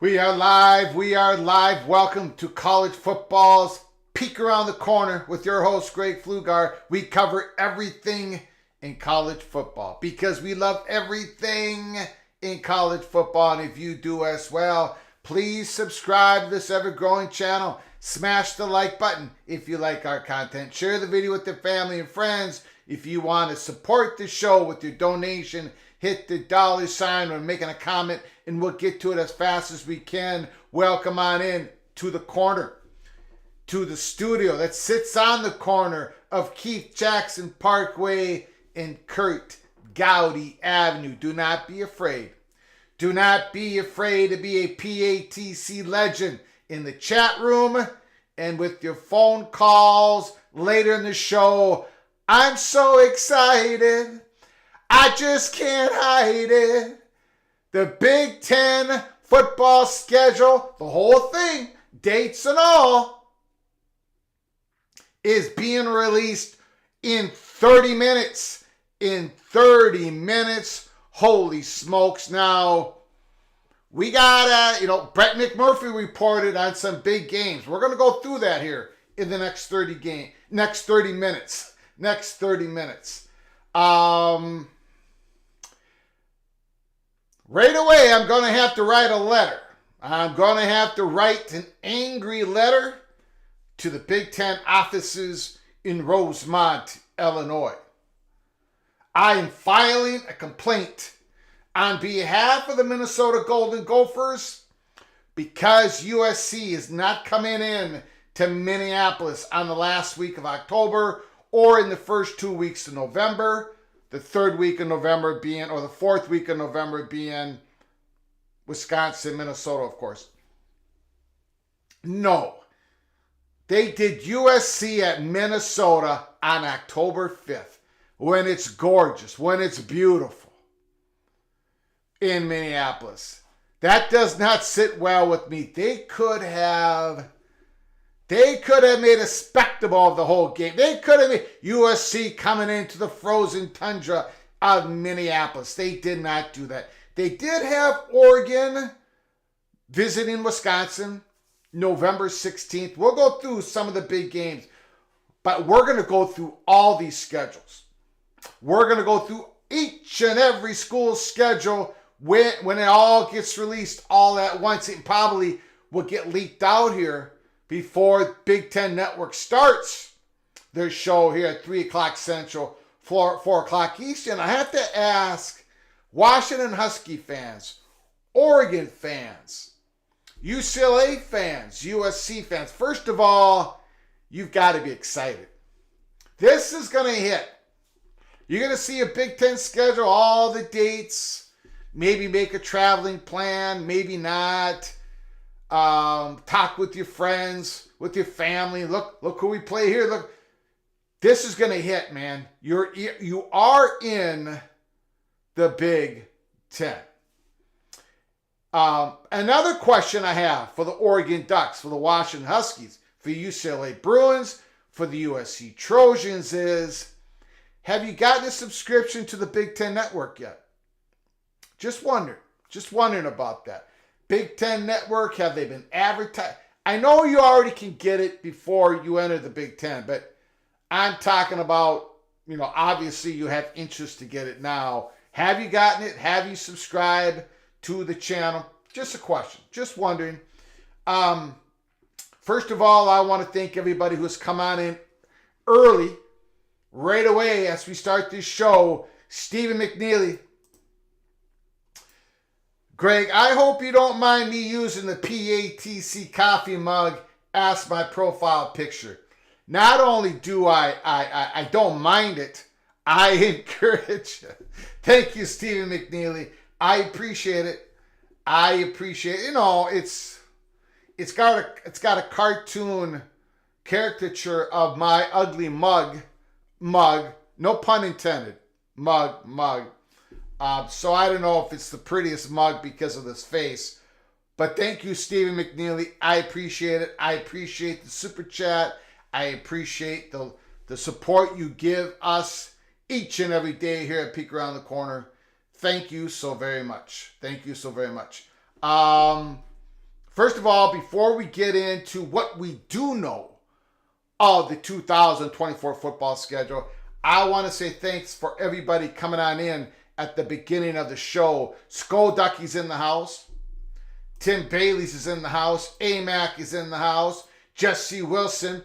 We are live. We are live. Welcome to college football's Peek Around the Corner with your host, Greg Flugar. We cover everything in college football because we love everything in college football. And if you do as well, please subscribe to this ever-growing channel. Smash the like button if you like our content. Share the video with your family and friends. If you want to support the show with your donation, hit the $sign when making a comment, and we'll get to it as fast as we can. Welcome on in to the corner, to the studio that sits on the corner of Keith Jackson Parkway and Kurt Gowdy Avenue. Do not be afraid. Do not be afraid to be a PATC legend in the chat room and with your phone calls later in the show. I'm so excited. I just can't hide it. The Big Ten football schedule, the whole thing, dates and all, is being released in 30 minutes. In 30 minutes. Holy smokes. Now, we got, Brett McMurphy reported on some big games. We're going to go through that here in the next 30 minutes. Next 30 minutes. Right away, I'm going to have to write a letter. I'm going to have to write an angry letter to the Big Ten offices in Rosemont, Illinois. I am filing a complaint on behalf of the Minnesota Golden Gophers because USC is not coming in to Minneapolis on the last week of October or in the first 2 weeks of November. The third week of November being, or the fourth week of November being Wisconsin, Minnesota, of course. No. They did USC at Minnesota on October 5th when it's gorgeous, when it's beautiful in Minneapolis. That does not sit well with me. They could have They could have made a spectacle of the whole game. They could have made USC coming into the frozen tundra of Minneapolis. They did not do that. They did have Oregon visiting Wisconsin November 16th. We'll go through some of the big games, but we're going to go through all these schedules. We're going to go through each and every school's schedule when it all gets released all at once. It probably will get leaked out here before Big Ten Network starts their show here at 3 o'clock Central, 4 o'clock Eastern. I have to ask Washington Husky fans, Oregon fans, UCLA fans, USC fans, first of all, you've got to be excited. This is going to hit. You're going to see a Big Ten schedule, all the dates, maybe make a traveling plan, maybe not. Talk with your friends, with your family. Look who we play here. Look, this is going to hit, man. You are in the Big Ten. Another question I have for the Oregon Ducks, for the Washington Huskies, for UCLA Bruins, for the USC Trojans is, have you gotten a subscription to the Big Ten Network yet? Just wondering about that. Big Ten Network, have they been advertised? I know you already can get it before you enter the Big Ten, but I'm talking about, obviously you have interest to get it now. Have you gotten it? Have you subscribed to the channel? Just a question. Just wondering. First of all, I want to thank everybody who's come on in early, right away as we start this show. Stephen McNeely. Greg, I hope you don't mind me using the PATC coffee mug as my profile picture. Not only do I don't mind it, I encourage it. Thank you, Stephen McNeely. I appreciate it. It's got a cartoon caricature of my ugly mug, no pun intended, mug. So I don't know if it's the prettiest mug because of this face. But thank you, Stephen McNeely. I appreciate it. I appreciate the super chat. I appreciate the support you give us each and every day here at Peek Around the Corner. Thank you so very much. Thank you so very much. First of all, before we get into what we do know of the 2024 football schedule, I want to say thanks for everybody coming on in at the beginning of the show. Skull Ducky's in the house. Tim Bailey's is in the house. AMAC is in the house. Jesse Wilson,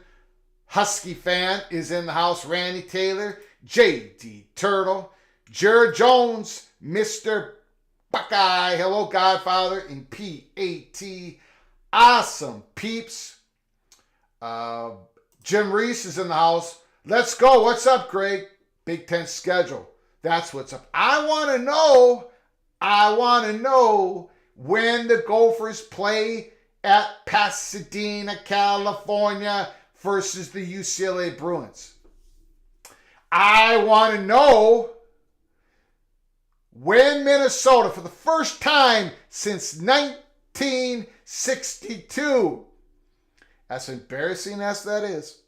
Husky fan, is in the house. Randy Taylor, JD Turtle, Jared Jones, Mr. Buckeye, hello Godfather, and PAT. Awesome peeps. Jim Reese is in the house. Let's go. What's up, Greg? Big Ten schedule. That's what's up. I want to know when the Gophers play at Pasadena, California versus the UCLA Bruins. I want to know when Minnesota, for the first time since 1962, as embarrassing as that is,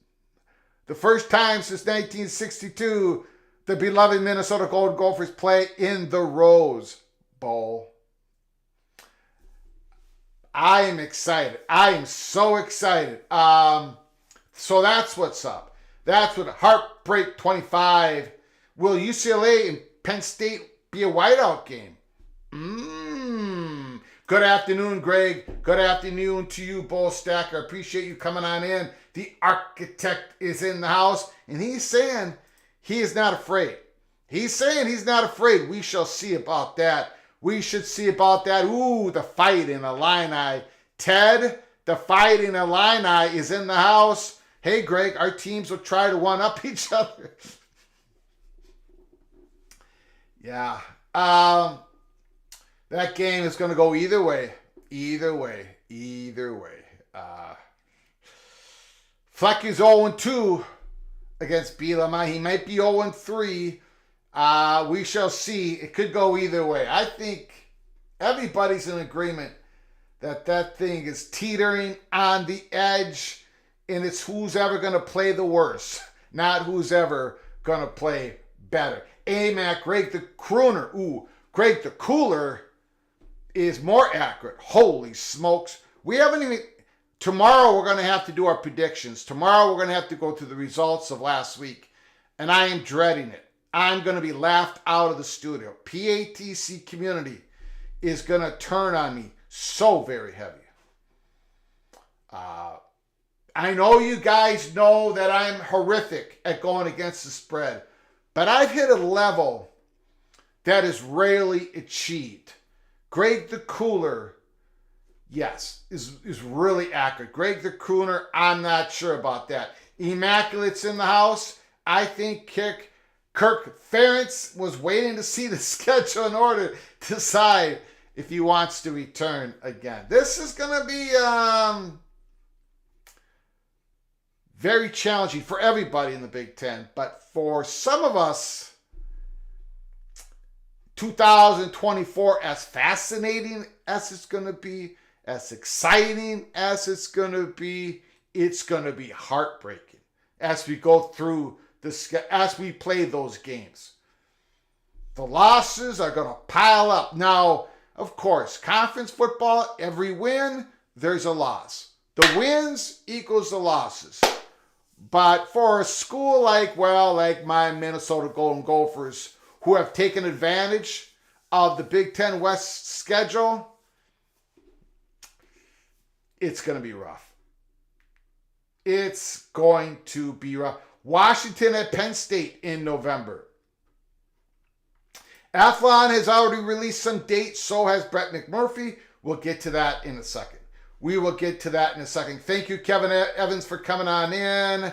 the first time since 1962, the beloved Minnesota Golden Gophers play in the Rose Bowl. I am excited. I am so excited. So that's what's up. That's what Heartbreak 25. Will UCLA and Penn State be a whiteout game? Good afternoon, Greg. Good afternoon to you, Bull Stacker. Appreciate you coming on in. The architect is in the house, and he's saying he is not afraid. He's saying he's not afraid. We shall see about that. We should see about that. Ooh, the fight in Illini. Ted, the fight in Illini is in the house. Hey, Greg, our teams will try to one-up each other. Yeah. That game is going to go either way. Either way. Fleck is 0-2 against Bielema. He might be 0-3. We shall see. It could go either way. I think everybody's in agreement that thing is teetering on the edge. and it's who's ever going to play the worst, not who's ever going to play better. AMAC, Greg the Crooner. Ooh, Greg the Cooler is more accurate. Holy smokes. We haven't even... Tomorrow we're going to have to do our predictions. Tomorrow we're going to have to go through the results of last week. And I am dreading it. I'm going to be laughed out of the studio. PATC community is going to turn on me so very heavy. I know you guys know that I'm horrific at going against the spread. But I've hit a level that is rarely achieved. Greg the Cooler, yes, is really accurate. Greg the Crooner, I'm not sure about that. Immaculate's in the house. I think Kirk Ferentz was waiting to see the schedule in order to decide if he wants to return again. This is going to be very challenging for everybody in the Big Ten. But for some of us, 2024, as fascinating as it's going to be, as exciting as it's going to be heartbreaking as we go through as we play those games. The losses are going to pile up. Now, of course, conference football, every win, there's a loss. The wins equals the losses. But for a school like my Minnesota Golden Gophers, who have taken advantage of the Big Ten West schedule, it's going to be rough. It's going to be rough. Washington at Penn State in November. Athlon has already released some dates, so has Brett McMurphy. We'll get to that in a second. Thank you, Kevin Evans, for coming on in.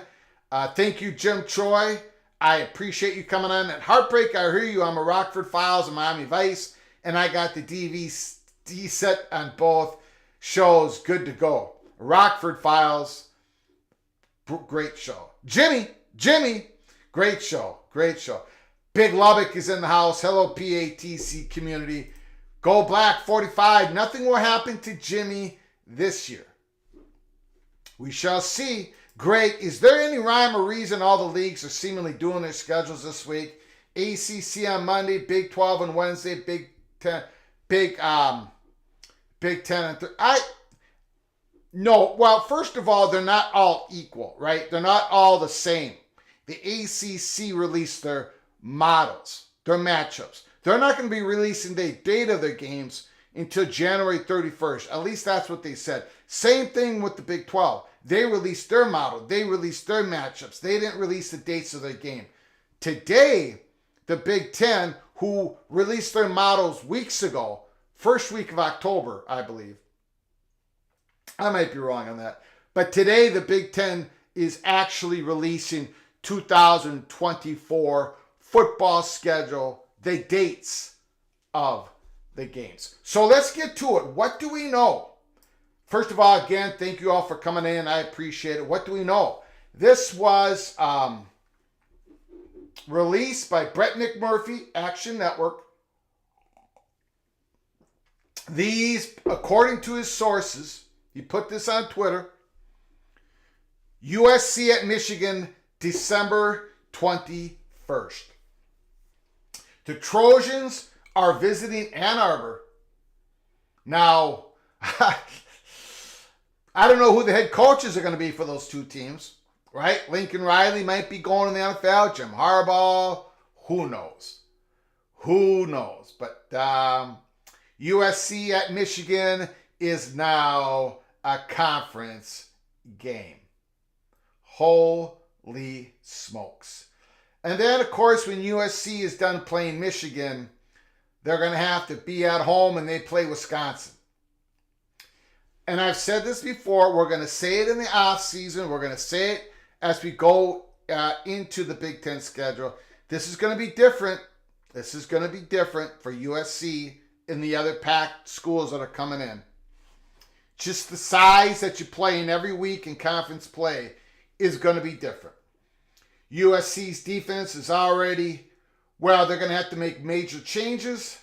Thank you, Jim Troy. I appreciate you coming on. At Heartbreak, I hear you. I'm a Rockford Files and Miami Vice, and I got the DVD set on both shows. Good to go. Rockford Files, great show. Jimmy, great show. Big Lubbock is in the house. Hello, PATC community. Go Black 45. Nothing will happen to Jimmy this year. We shall see. Great. Is there any rhyme or reason all the leagues are seemingly doing their schedules this week? ACC on Monday, Big 12 on Wednesday, Big 10 and No, well, first of all, they're not all equal, right? They're not all the same. The ACC released their models, their matchups. They're not going to be releasing the date of their games until January 31st. At least that's what they said. Same thing with the Big 12. They released their model. They released their matchups. They didn't release the dates of their game. Today, the Big 10, who released their models weeks ago, first week of October, I believe. I might be wrong on that. But today, the Big 10 is actually releasing 2024 football schedule, the dates of the games. So let's get to it. What do we know? First of all, again, thank you all for coming in. I appreciate it. What do we know? This was released by Brett McMurphy, Action Network. These, according to his sources, he put this on Twitter. USC at Michigan, December 21st. The Trojans are visiting Ann Arbor. Now, I don't know who the head coaches are going to be for those two teams, right? Lincoln Riley might be going to the NFL. Jim Harbaugh, who knows? But USC at Michigan is now a conference game. Holy smokes. And then, of course, when USC is done playing Michigan, they're going to have to be at home and they play Wisconsin. And I've said this before. We're going to say it in the off season. We're going to say it as we go into the Big Ten schedule. This is going to be different. This is going to be different for USC and the other packed schools that are coming in. Just the size that you play in every week in conference play is going to be different. USC's defense is already, they're going to have to make major changes.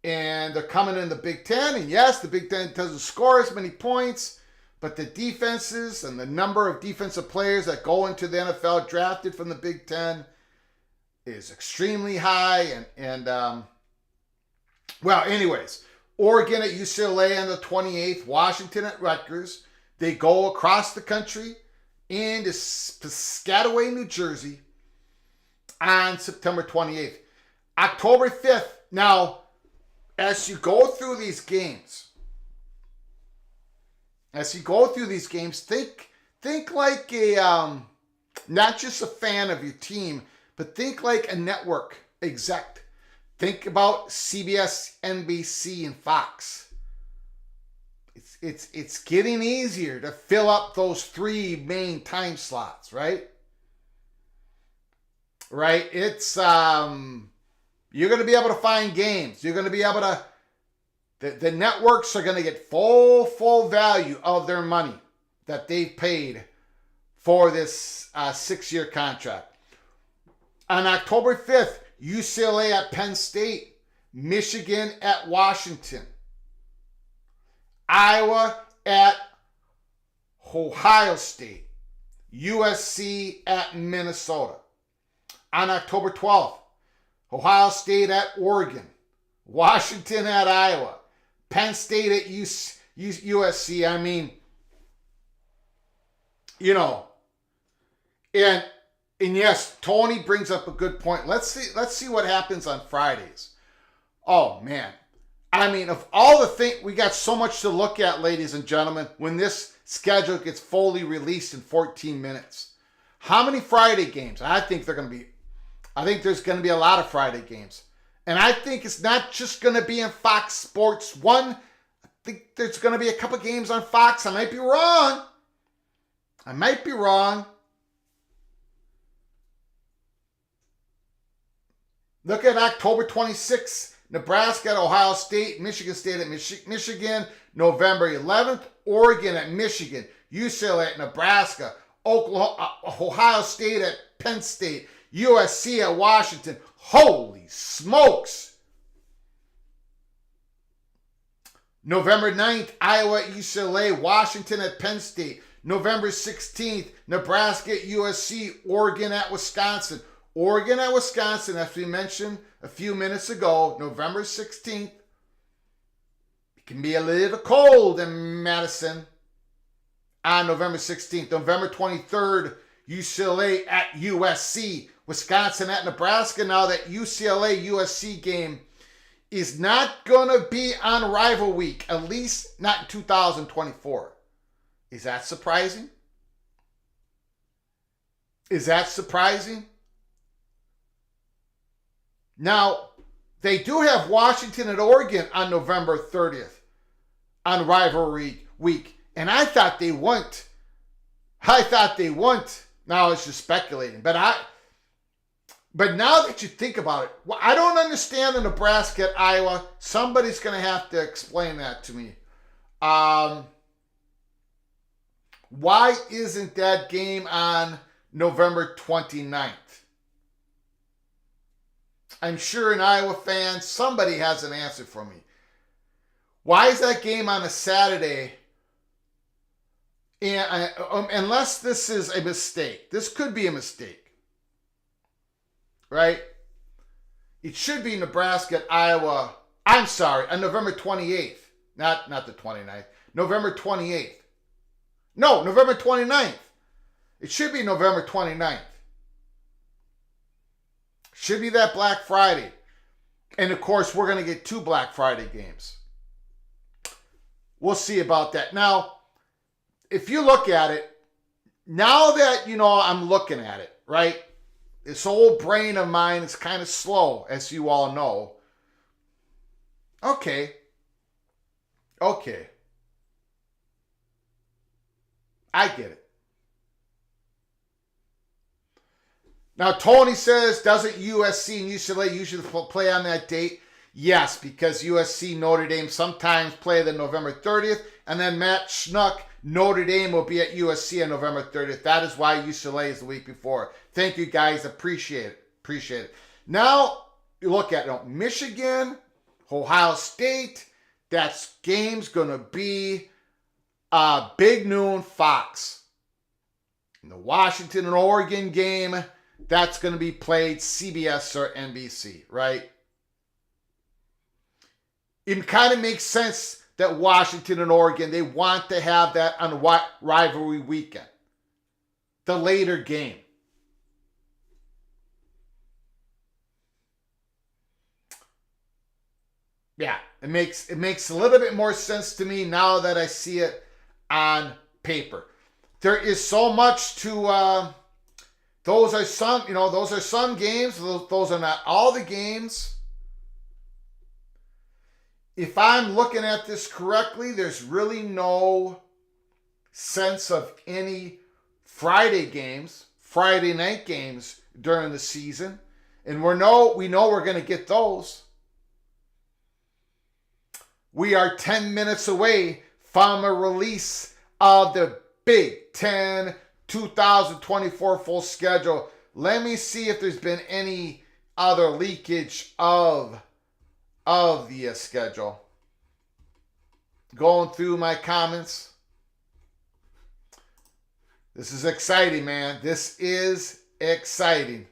And they're coming in the Big Ten. And yes, the Big Ten doesn't score as many points. But the defenses and the number of defensive players that go into the NFL drafted from the Big Ten is extremely high. Well, anyways, Oregon at UCLA on the 28th, Washington at Rutgers. They go across the country into Piscataway, New Jersey on September 28th. October 5th. Now, as you go through these games, think like a not just a fan of your team, but think like a network exec. Think about CBS, NBC, and Fox. It's getting easier to fill up those three main time slots, right? Right? It's you're going to be able to find games. You're going to be able to the networks are going to get full value of their money that they've paid for this 6-year contract. On October 5th, UCLA at Penn State, Michigan at Washington, Iowa at Ohio State, USC at Minnesota. On October 12th, Ohio State at Oregon, Washington at Iowa, Penn State at USC. I mean, and yes, Tony brings up a good point. Let's see what happens on Fridays. Oh man. I mean, of all the things, we got so much to look at, ladies and gentlemen, when this schedule gets fully released in 14 minutes. How many Friday games? I think there's going to be a lot of Friday games. And I think it's not just going to be in Fox Sports 1. I think there's going to be a couple games on Fox. I might be wrong. Look at October 26th. Nebraska at Ohio State, Michigan State at Michigan, November 11th, Oregon at Michigan, UCLA at Nebraska, Ohio State at Penn State, USC at Washington. Holy smokes! November 9th, Iowa at UCLA, Washington at Penn State, November 16th, Nebraska at USC, Oregon at Wisconsin. Oregon at Wisconsin, as we mentioned a few minutes ago, November 16th. It can be a little cold in Madison on November 16th. November 23rd, UCLA at USC. Wisconsin at Nebraska. Now that UCLA-USC game is not going to be on rival week, at least not in 2024. Is that surprising? Now, they do have Washington and Oregon on November 30th on rivalry week. And I thought they wouldn't. Now it's just speculating. But now that you think about it, I don't understand the Nebraska at Iowa. Somebody's going to have to explain that to me. Why isn't that game on November 29th? I'm sure an Iowa fan, somebody has an answer for me. Why is that game on a Saturday? And unless this is a mistake. This could be a mistake. Right? It should be Nebraska at Iowa. I'm sorry, on November 28th. Not the 29th. November 28th. No, November 29th. It should be November 29th. Should be that Black Friday. And of course, we're going to get 2 Black Friday games. We'll see about that. Now, if you look at it, now that, I'm looking at it, right? This old brain of mine is kind of slow, as you all know. Okay. I get it. Now, Tony says, doesn't USC and UCLA usually play on that date? Yes, because USC, Notre Dame sometimes play the November 30th, and then Matt Schnuck, Notre Dame will be at USC on November 30th. That is why UCLA is the week before. Thank you, guys. Appreciate it. Now, you look at it. Michigan, Ohio State, that game's going to be Big noon Fox. And the Washington and Oregon game, that's going to be played CBS or NBC, right? It kind of makes sense that Washington and Oregon, they want to have that on rivalry weekend. The later game. Yeah, it makes a little bit more sense to me now that I see it on paper. There is so much to those are some games. Those are not all the games. If I'm looking at this correctly, there's really no sense of any Friday night games during the season. And we know we're going to get those. We are 10 minutes away from a release of the Big Ten 2024 full schedule. Let me see if there's been any other leakage of the schedule. Going through my comments. This is exciting, man. This is exciting.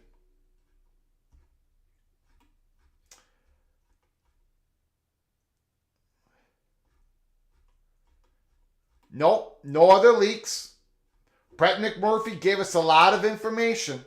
Nope, no other leaks. Brett McMurphy gave us a lot of information.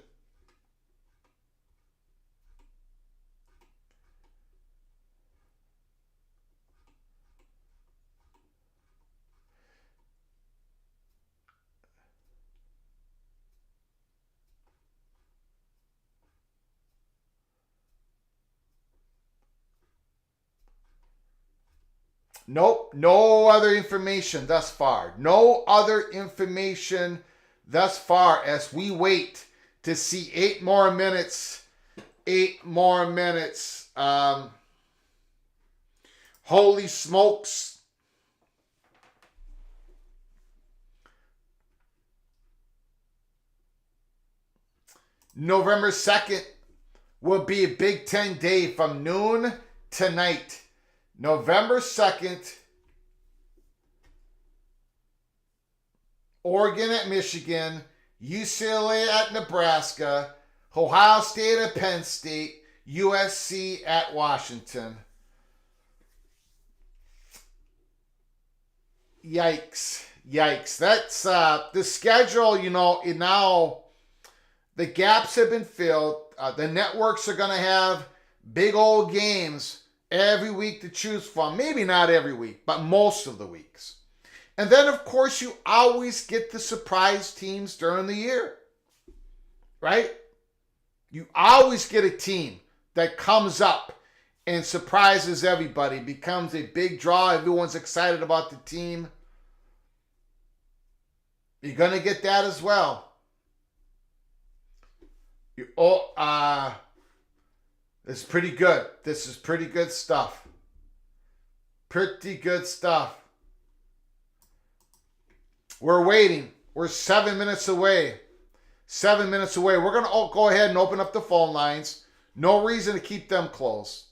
Nope, no other information thus far. No other information thus far as we wait to see 8 more minutes. 8 more minutes. Holy smokes. November 2nd will be a Big Ten day from noon tonight. November 2nd, Oregon at Michigan, UCLA at Nebraska, Ohio State at Penn State, USC at Washington. Yikes. That's the schedule, now the gaps have been filled. The networks are going to have big old games every week to choose from. Maybe not every week, but most of the weeks. And then, of course, you always get the surprise teams during the year. Right? You always get a team that comes up and surprises everybody, becomes a big draw. Everyone's excited about the team. You're going to get that as well. This is pretty good. This is pretty good stuff. Pretty good stuff. We're waiting. We're 7 minutes away. 7 minutes away. We're going to go ahead and open up the phone lines. No reason to keep them closed.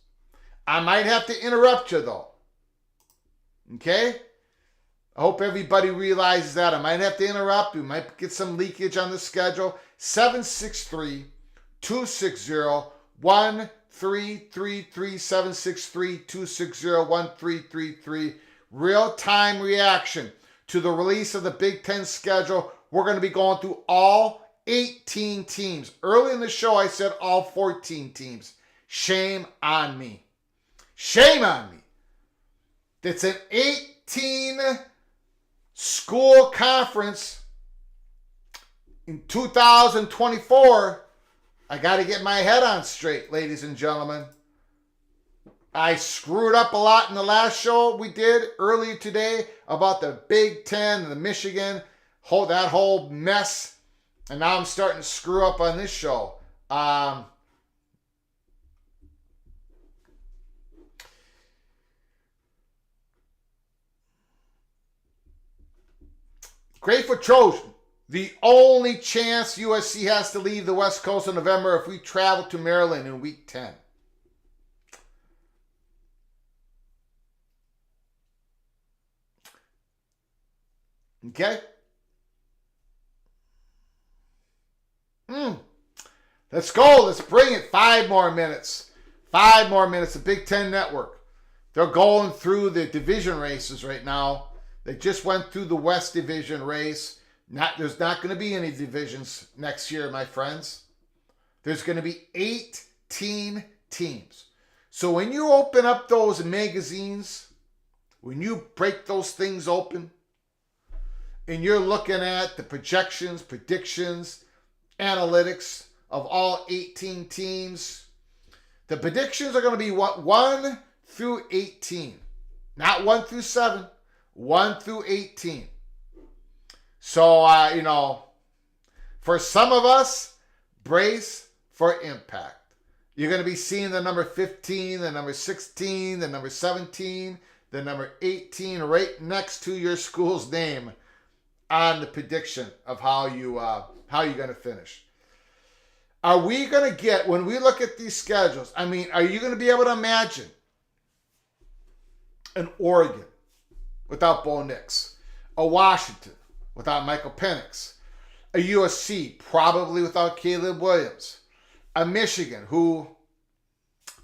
I might have to interrupt you, though. Okay? I hope everybody realizes that. I might have to interrupt. We might get some leakage on the schedule. 763-260-1333, 763-260-1333. Real-time reaction to the release of the Big Ten schedule. We're going to be going through all 18 teams. Early in the show, I said all 14 teams. Shame on me. Shame on me. It's an 18 school conference in 2024. I got to get my head on straight, ladies and gentlemen. I screwed up a lot in the last show we did earlier today about the Big Ten and the Michigan, that whole mess. And now I'm starting to screw up on this show. Grateful Trojan. The only chance USC has to leave the West Coast in November if we travel to Maryland in week 10. Okay? Let's go. Let's bring it. 5 more minutes. 5 more minutes. The Big Ten Network. They're going through the division races right now. They just went through the West Division race. There's not going to be any divisions next year, my friends. There's going to be 18 teams. So when you open up those magazines, when you break those things open, and you're looking at the projections, predictions, analytics of all 18 teams, the predictions are going to be 1 through 18. Not 1 through 7, 1 through 18. So, for some of us, brace for impact. You're going to be seeing the number 15, the number 16, the number 17, the number 18 right next to your school's name on the prediction of how you're going to finish. Are we going to get, when we look at these schedules, are you going to be able to imagine an Oregon without Bo Nix, a Washington without Michael Penix, a USC probably without Caleb Williams, a Michigan who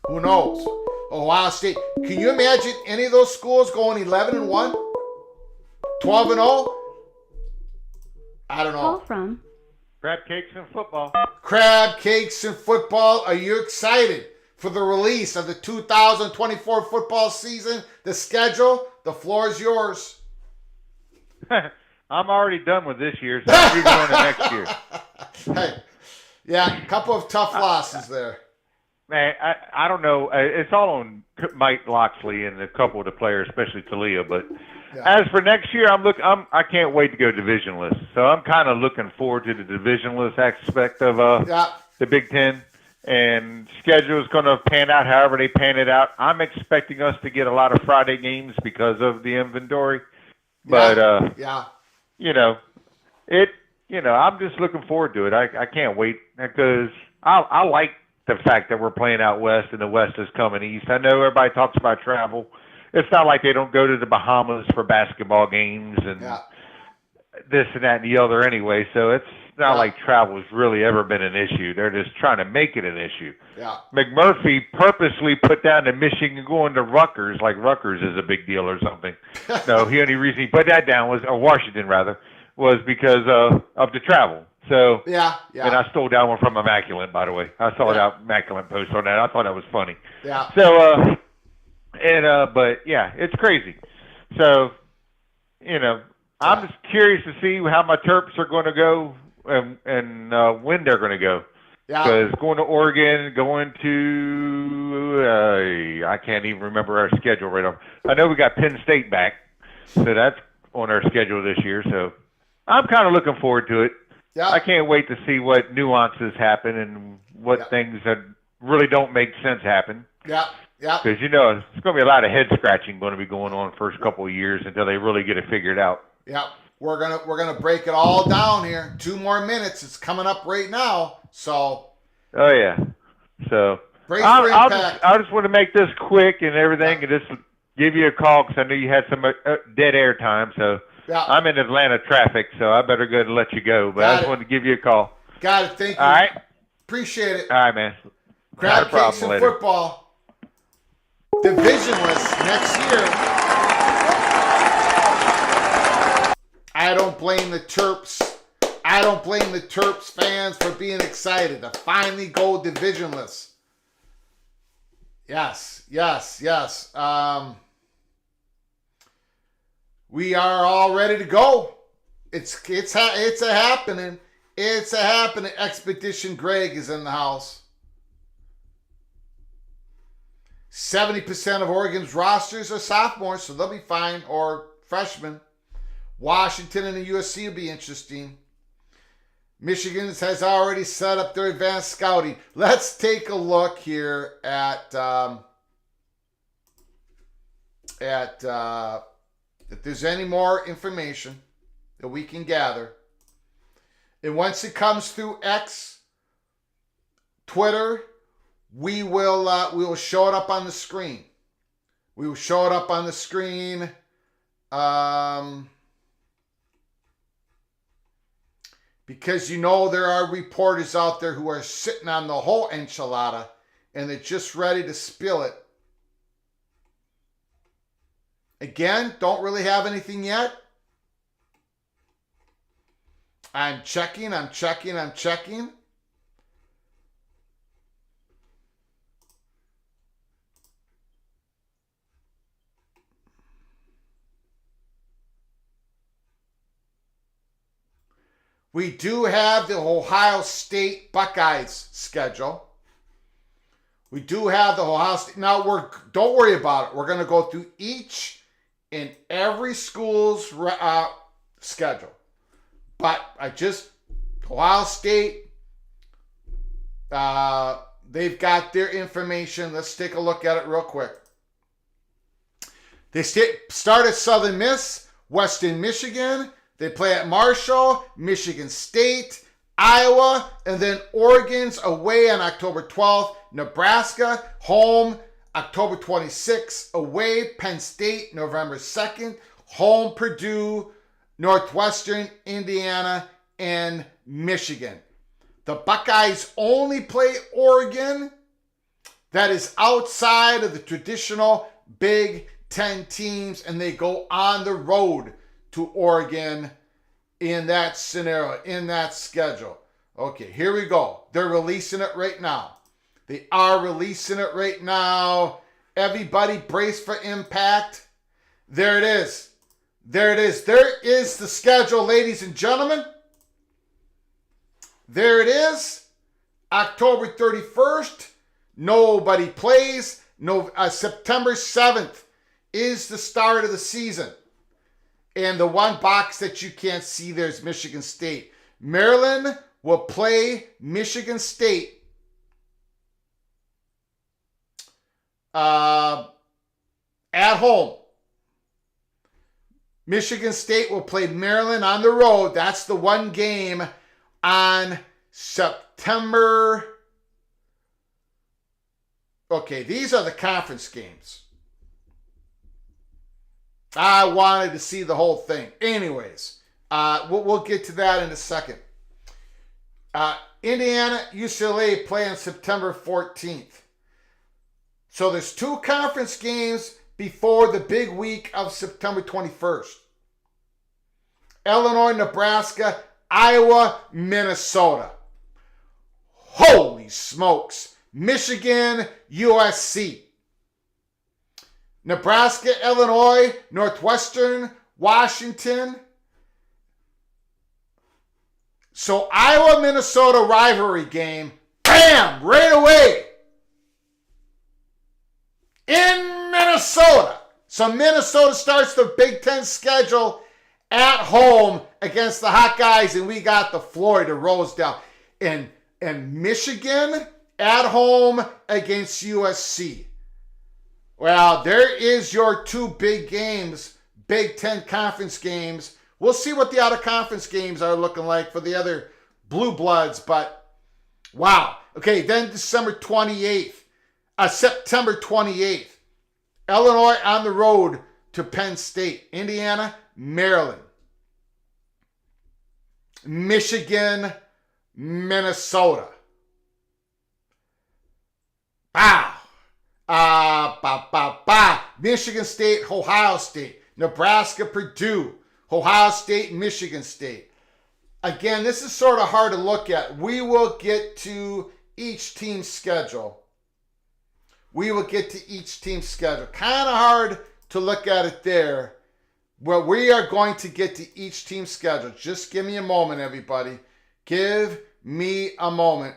knows, Ohio State? Can you imagine any of those schools going 11-1, 12-0? I don't know. Call from Crab cakes and football. Crab cakes and football. Are you excited for the release of the 2024 football season? The schedule? The floor is yours. I'm already done with this year, so I'm going to next year. Hey, yeah, a couple of tough losses there. Man, I don't know. It's all on Mike Loxley and a couple of the players, especially Talia. But as for next year, I can't wait to go divisionless. So I'm kind of looking forward to the divisionless aspect of the Big Ten. And schedule is going to pan out however they pan it out. I'm expecting us to get a lot of Friday games because of the inventory. But I'm just looking forward to it. I can't wait because I like the fact that we're playing out west and the West is coming east. I know everybody talks about travel. It's not like they don't go to the Bahamas for basketball games and this and that and the other anyway. So it's not like travel has really ever been an issue. They're just trying to make it an issue. Yeah. McMurphy purposely put down to Michigan going to Rutgers, like Rutgers is a big deal or something. No, the only reason he put that down or Washington rather, was because of the travel. So and I stole that one from Immaculate, by the way. I saw that Immaculate post on that. I thought that was funny. Yeah. So but yeah, it's crazy. So I'm just curious to see how my Terps are going to go and when they're going to go. Yeah. Because going to Oregon, going to I can't even remember our schedule right now. I know we got Penn State back, so that's on our schedule this year. So I'm kind of looking forward to it. Yeah. I can't wait to see what nuances happen and what things that really don't make sense happen. Yeah. Yeah. Because it's going to be a lot of head scratching going to be going on the first couple of years until they really get it figured out. Yeah. We're gonna break it all down here. 2 more minutes. It's coming up right now. So. Oh yeah. So I just want to make this quick and everything, and just give you a call because I know you had some dead air time. So I'm in Atlanta traffic, so I better go and let you go. But I just wanted to give you a call. Got it. Thank you. All right. Appreciate it. All right, man. Crab cakes and football. Divisionless next year. I don't blame the Terps. I don't blame the Terps fans for being excited to finally go divisionless. Yes. We are all ready to go. It's a happening. It's a happening. Expedition Greg is in the house. 70% of Oregon's rosters are sophomores, so they'll be fine, or freshmen. Washington and the USC will be interesting. Michigan has already set up their advanced scouting. Let's take a look here at if there's any more information that we can gather. And once it comes through X, Twitter, we will show it up on the screen. We will show it up on the screen. because you know there are reporters out there who are sitting on the whole enchilada and they're just ready to spill it. Again, don't really have anything yet. I'm checking. We do have the Ohio State Buckeyes schedule. We do have the Ohio State. Now, don't worry about it. We're going to go through each and every school's schedule. But Ohio State, they've got their information. Let's take a look at it real quick. They start at Southern Miss, Western Michigan. They play at Marshall, Michigan State, Iowa, and then Oregon's away on October 12th. Nebraska, home, October 26th. Away, Penn State, November 2nd. Home, Purdue, Northwestern, Indiana, and Michigan. The Buckeyes only play Oregon. That is outside of the traditional Big Ten teams, and they go on the road to Oregon in that scenario, in that schedule. Okay, here we go. They're releasing it right now. They are releasing it right now. Everybody brace for impact. There it is. There it is. There is the schedule, ladies and gentlemen. There it is. October 31st. Nobody plays. September 7th is the start of the season. And the one box that you can't see there is Michigan State. Maryland will play Michigan State at home. Michigan State will play Maryland on the road. That's the one game on September. Okay, these are the conference games. I wanted to see the whole thing. Anyways, we'll get to that in a second. Indiana, UCLA play on September 14th. So there's two conference games before the big week of September 21st. Illinois, Nebraska, Iowa, Minnesota. Holy smokes. Michigan, USC. Nebraska, Illinois, Northwestern, Washington. So Iowa, Minnesota rivalry game. Bam! Right away. In Minnesota. So Minnesota starts the Big Ten schedule at home against the Hawkeyes, and we got the Florida Rosedale. And Michigan at home against USC. Well, there is your two big games, Big Ten conference games. We'll see what the out-of-conference games are looking like for the other Blue Bloods, but wow. Okay, then September 28th. Illinois on the road to Penn State. Indiana, Maryland. Michigan, Minnesota. Wow. Michigan State, Ohio State, Nebraska, Purdue, Ohio State, Michigan State. Again, this is sort of hard to look at. We will get to each team's schedule. Kind of hard to look at it there. Well, we are going to get to each team's schedule. Just give me a moment, everybody. Give me a moment.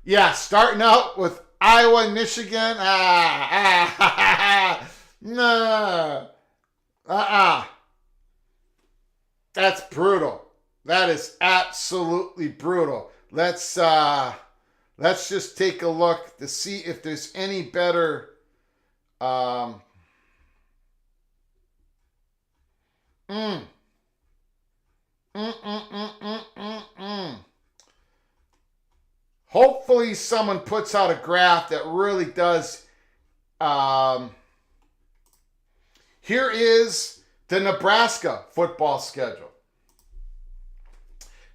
Yeah, starting out with Iowa and Michigan. That's brutal. That is absolutely brutal. Let's just take a look to see if there's any better. Hopefully someone puts out a graph that really does. Here is The Nebraska football schedule.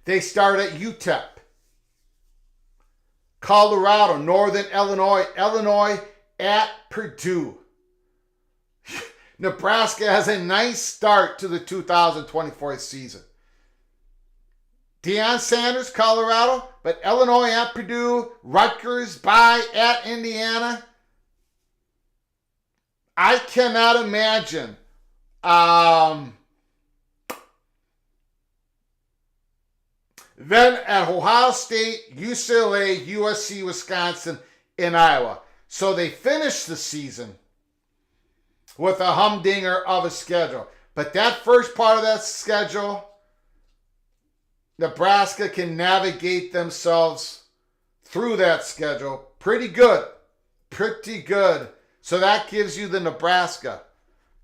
They start at UTEP, Colorado, Northern Illinois, Illinois at Purdue. Nebraska has a nice start to the 2024 season. Deion Sanders, Colorado, but Illinois at Purdue, Rutgers at Indiana. I cannot imagine then at Ohio State, UCLA, USC, Wisconsin, and Iowa. So they finished the season with a humdinger of a schedule. But that first part of that schedule, Nebraska can navigate themselves through that schedule pretty good. Pretty good. So that gives you the Nebraska.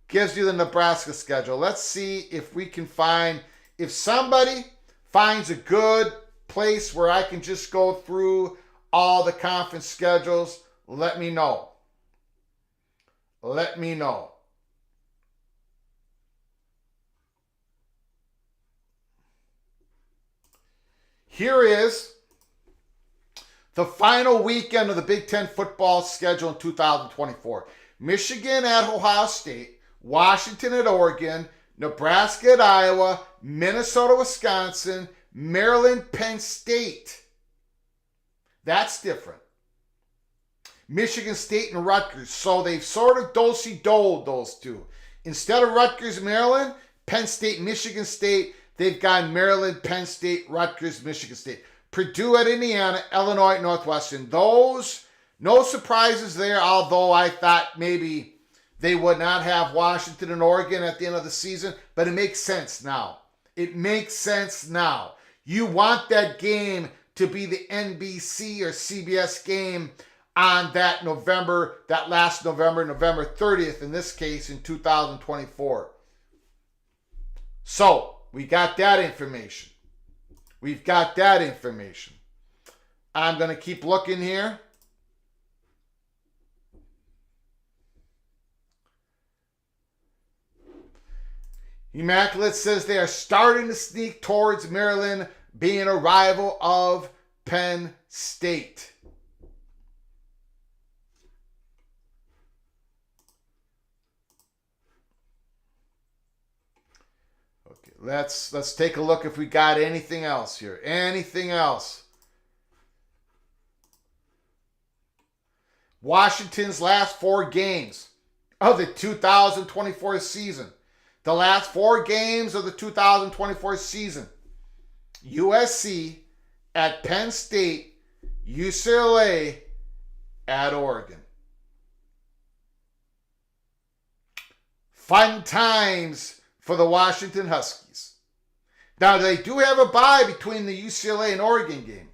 Gives you the Nebraska schedule. Let's see if we can find, if somebody finds a good place where I can just go through all the conference schedules, let me know. Let me know. Here is the final weekend of the Big Ten football schedule in 2024. Michigan at Ohio State, Washington at Oregon, Nebraska at Iowa, Minnesota, Wisconsin, Maryland, Penn State. That's different. Michigan State and Rutgers. So they've sort of do-si-doed those two. Instead of Rutgers, Maryland, Penn State, Michigan State, they've got Maryland, Penn State, Rutgers, Michigan State. Purdue at Indiana, Illinois at Northwestern. Those, no surprises there, although I thought maybe they would not have Washington and Oregon at the end of the season, but it makes sense now. It makes sense now. You want that game to be the NBC or CBS game on that last November, November 30th, in this case, in 2024. So, we got that information. We've got that information. I'm going to keep looking here. Immaculate says they are starting to sneak towards Maryland being a rival of Penn State. Okay, let's take a look if we got anything else here. Anything else? Washington's last 4 games of the 2024 season. The last 4 games of the 2024 season. USC at Penn State, UCLA at Oregon. Fun times for the Washington Huskies. Now, they do have a bye between the UCLA and Oregon game.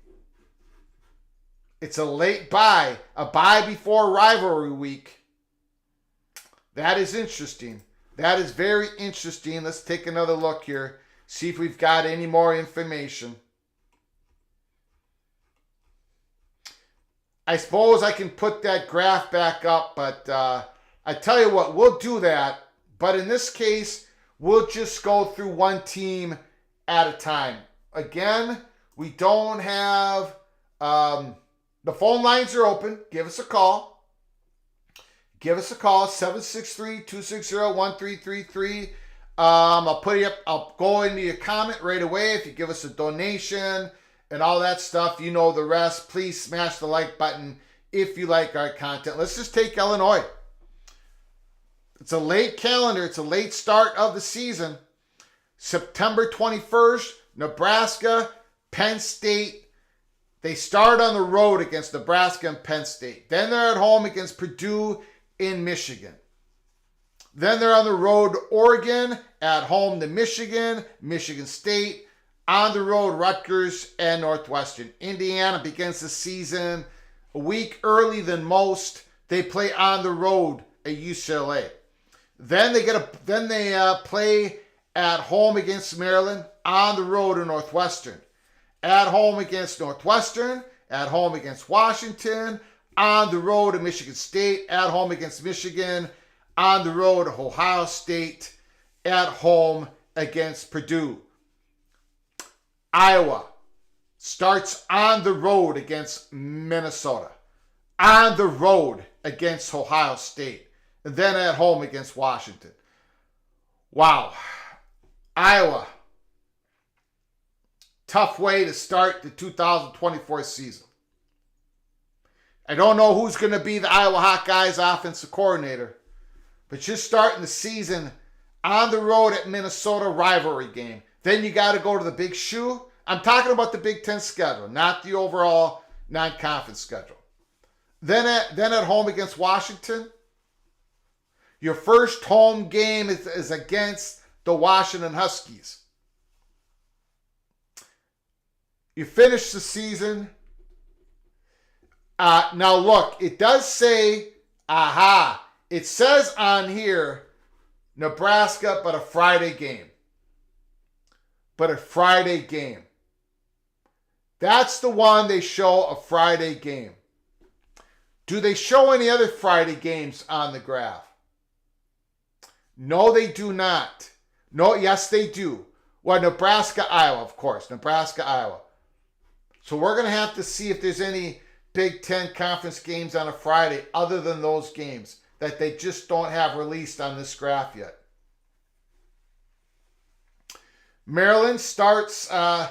It's a late bye, a bye before rivalry week. That is interesting. That is very interesting. Let's take another look here. See if we've got any more information. I suppose I can put that graph back up, but I tell you what, we'll do that. But in this case, we'll just go through one team at a time. Again, we don't have... the phone lines are open. Give us a call. Give us a call, 763-260-1333. I'll put you up. I'll go into your comment right away if you give us a donation and all that stuff. You know the rest. Please smash the like button if you like our content. Let's just take Illinois. It's a late calendar. It's a late start of the season. September 21st, Nebraska, Penn State. They start on the road against Nebraska and Penn State. Then they're at home against Purdue in Michigan. Then they're on the road to Oregon, at home to Michigan, Michigan State, on the road Rutgers and Northwestern. Indiana begins the season a week early than most. They play on the road at UCLA. Then they play at home against Maryland, on the road to Northwestern. At home against Northwestern, at home against Washington, on the road to Michigan State, at home against Michigan, on the road to Ohio State, at home against Purdue. Iowa starts on the road against Minnesota, on the road against Ohio State, and then at home against Washington. Wow. Iowa, tough way to start the 2024 season. I don't know who's going to be the Iowa Hawkeyes offensive coordinator, but you're starting the season on the road at Minnesota, rivalry game. Then you got to go to the Big Shoe. I'm talking about the Big Ten schedule, not the overall non-conference schedule. Then at home against Washington. Your first home game is against the Washington Huskies. You finish the season. Now look, it does say, it says on here, Nebraska, but a Friday game. That's the one they show, a Friday game. Do they show any other Friday games on the graph? No, they do not. No, yes, they do. Well, Nebraska, Iowa, of course. Nebraska, Iowa. So we're going to have to see if there's any Big Ten conference games on a Friday other than those games that they just don't have released on this graph yet. Maryland starts at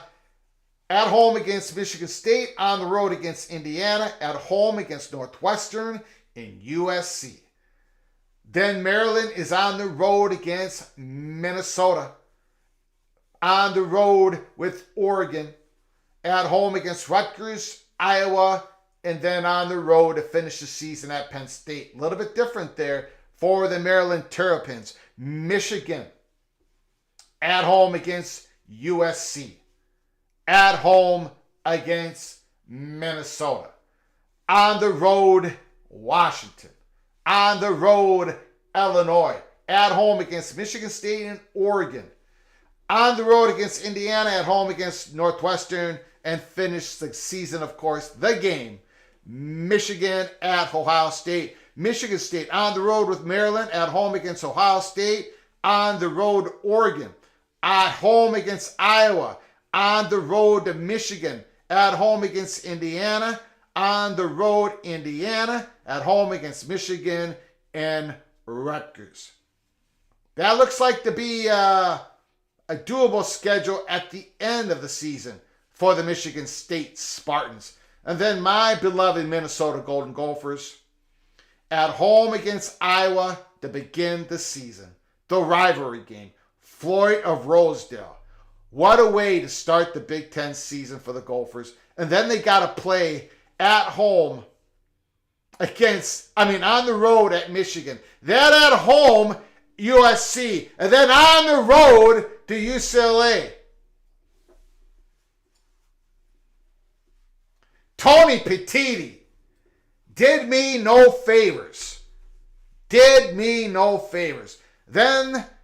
home against Michigan State, on the road against Indiana, at home against Northwestern and USC. Then Maryland is on the road against Minnesota, on the road with Oregon, at home against Rutgers, Iowa, and then on the road to finish the season at Penn State. A little bit different there for the Maryland Terrapins. Michigan, at home against USC, at home against Minnesota, on the road Washington, on the road Illinois, at home against Michigan State and Oregon, on the road against Indiana, at home against Northwestern, and finish the season, of course, the game, Michigan at Ohio State. Michigan State on the road with Maryland, at home against Ohio State, on the road Oregon, at home against Iowa, on the road to Michigan, at home against Indiana, on the road Indiana, at home against Michigan and Rutgers. That looks like to be a doable schedule at the end of the season for the Michigan State Spartans. And then my beloved Minnesota Golden Gophers at home against Iowa to begin the season. The rivalry game, Floyd of Rosedale. What a way to start the Big Ten season for the Gophers. And then they got to play at home on the road at Michigan. Then at home, USC. And then on the road to UCLA. Tony Petitti did me no favors. Then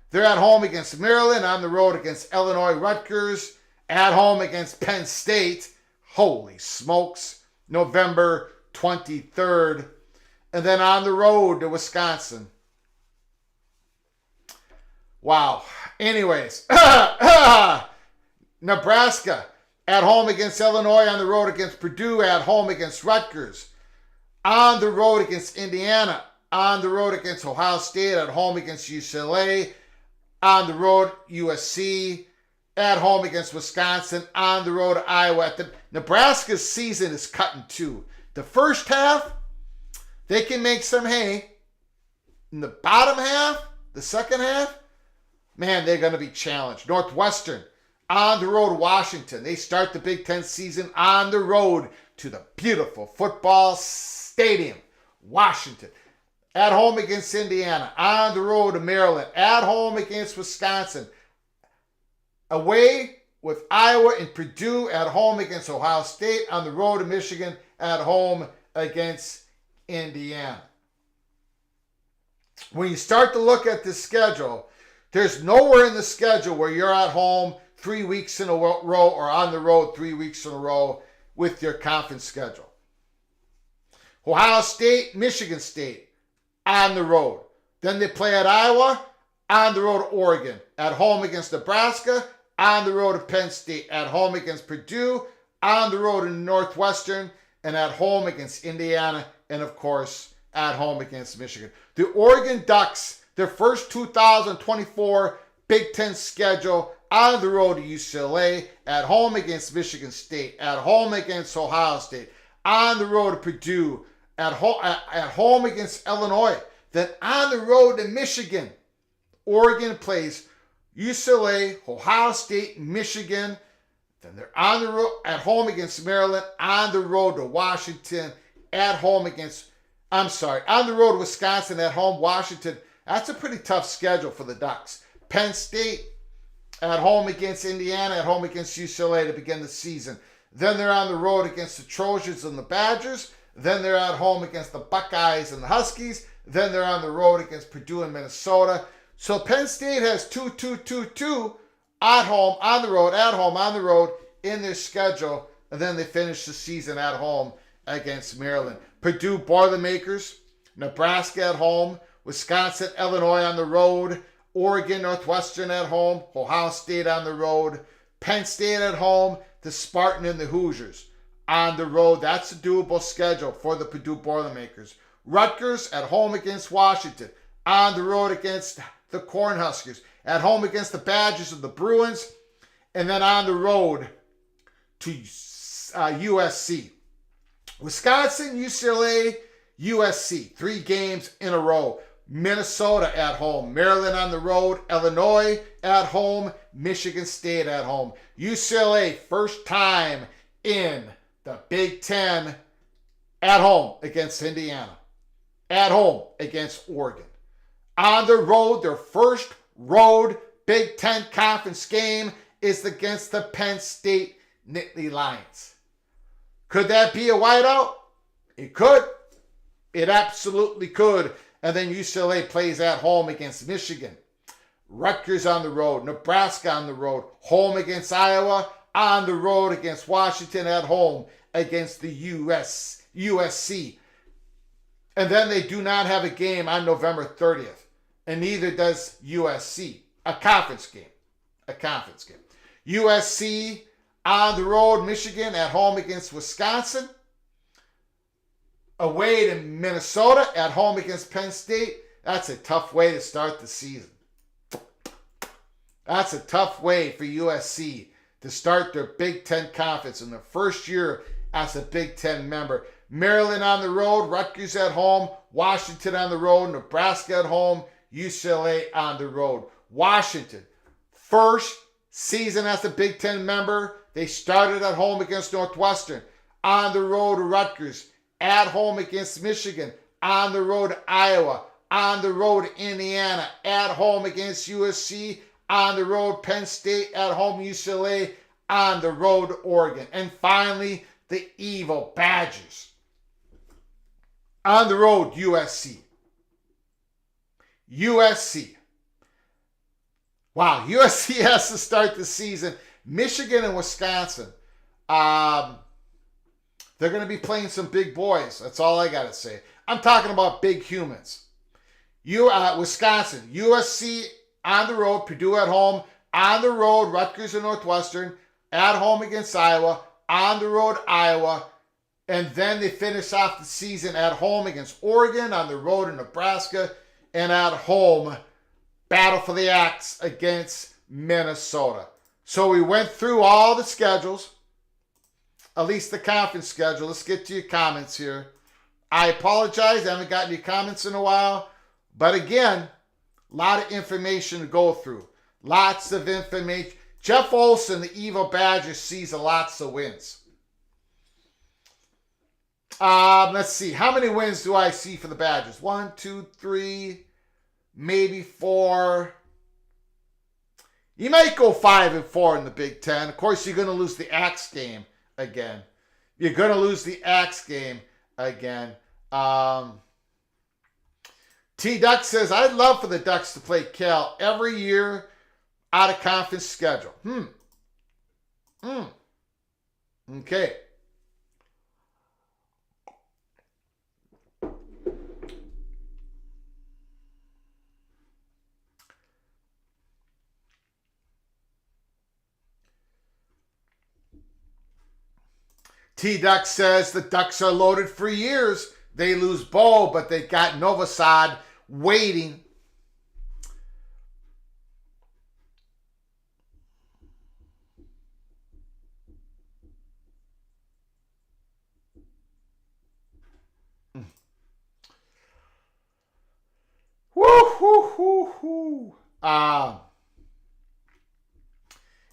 they're at home against Maryland, on the road against Illinois, Rutgers, at home against Penn State. Holy smokes. November 23rd. And then on the road to Wisconsin. Wow. Anyways. Nebraska at home against Illinois, on the road against Purdue, at home against Rutgers, on the road against Indiana, on the road against Ohio State, at home against UCLA, on the road USC, at home against Wisconsin, on the road Iowa. Nebraska's season is cut in two. The first half, they can make some hay. In the bottom half, the second half, man, they're going to be challenged. Northwestern, on the road Washington. They start the Big Ten season on the road to the beautiful football stadium, Washington. At home against Indiana, on the road to Maryland, at home against Wisconsin, away with Iowa and Purdue, at home against Ohio State, on the road to Michigan, at home against Indiana. When you start to look at this schedule, there's nowhere in the schedule where you're at home 3 weeks in a row or on the road 3 weeks in a row with your conference schedule. Ohio State, Michigan State, on the road. Then they play at Iowa, on the road to Oregon, at home against Nebraska, on the road to Penn State, at home against Purdue, on the road to Northwestern, and at home against Indiana, and of course, at home against Michigan. The Oregon Ducks, their first 2024 Big Ten schedule, on the road to UCLA, at home against Michigan State, at home against Ohio State, on the road to Purdue, at home against Illinois, then on the road to Michigan. Oregon plays UCLA, Ohio State, Michigan. Then they're on the road at home against Maryland, on the road to Washington, on the road to Wisconsin, at home Washington. That's a pretty tough schedule for the Ducks. Penn State at home against Indiana, at home against UCLA to begin the season. Then they're on the road against the Trojans and the Badgers. Then they're at home against the Buckeyes and the Huskies. Then they're on the road against Purdue and Minnesota. So Penn State has 2-2-2-2 at home, on the road in their schedule. And then they finish the season at home against Maryland. Purdue Boilermakers, Nebraska at home, Wisconsin, Illinois on the road, Oregon, Northwestern at home, Ohio State on the road, Penn State at home, the Spartan and the Hoosiers on the road. That's a doable schedule for the Purdue Boilermakers. Rutgers at home against Washington, on the road against the Cornhuskers, at home against the Badgers and the Bruins, and then on the road to USC. Wisconsin, UCLA, USC, 3 games in a row. Minnesota at home, Maryland on the road, Illinois at home, Michigan State at home. UCLA, first time in the Big Ten, at home against Indiana, at home against Oregon. On the road, their first road Big Ten conference game is against the Penn State Nittany Lions. Could that be a whiteout? It could. It absolutely could. And then UCLA plays at home against Michigan. Rutgers on the road. Nebraska on the road. Home against Iowa. On the road against Washington. At home against the USC. And then they do not have a game on November 30th. And neither does USC. A conference game. USC on the road. Michigan at home against Wisconsin. Away to Minnesota, at home against Penn State. That's a tough way to start the season. That's a tough way for USC to start their Big Ten conference in their first year as a Big Ten member. Maryland on the road, Rutgers at home, Washington on the road, Nebraska at home, UCLA on the road. Washington, first season as a Big Ten member, they started at home against Northwestern, on the road to Rutgers, at home against Michigan, on the road to Iowa, on the road to Indiana, at home against USC, on the road Penn State, at home UCLA, on the road to Oregon. And finally, the evil Badgers. On the road, USC. Wow, USC has to start the season. Michigan and Wisconsin. They're going to be playing some big boys. That's all I got to say. I'm talking about big humans. Wisconsin, USC on the road, Purdue at home, on the road, Rutgers and Northwestern, at home against Iowa, on the road, Iowa, and then they finish off the season at home against Oregon, on the road in Nebraska, and at home, battle for the axe against Minnesota. So we went through all the schedules. At least the conference schedule. Let's get to your comments here. I apologize. I haven't gotten your comments in a while. But again, a lot of information to go through. Lots of information. Jeff Olson, the evil Badger, sees lots of wins. Let's see. How many wins do I see for the Badgers? 1, 2, 3, maybe 4. You might go 5-4 in the Big Ten. Of course, you're going to lose the Axe game again. You're going to lose the Axe game again. T-Duck says, I'd love for the Ducks to play Cal every year out of conference schedule. Okay. T-Duck says the Ducks are loaded for years. They lose Bo, but they got Novosad waiting. Woo, woo, woo, woo.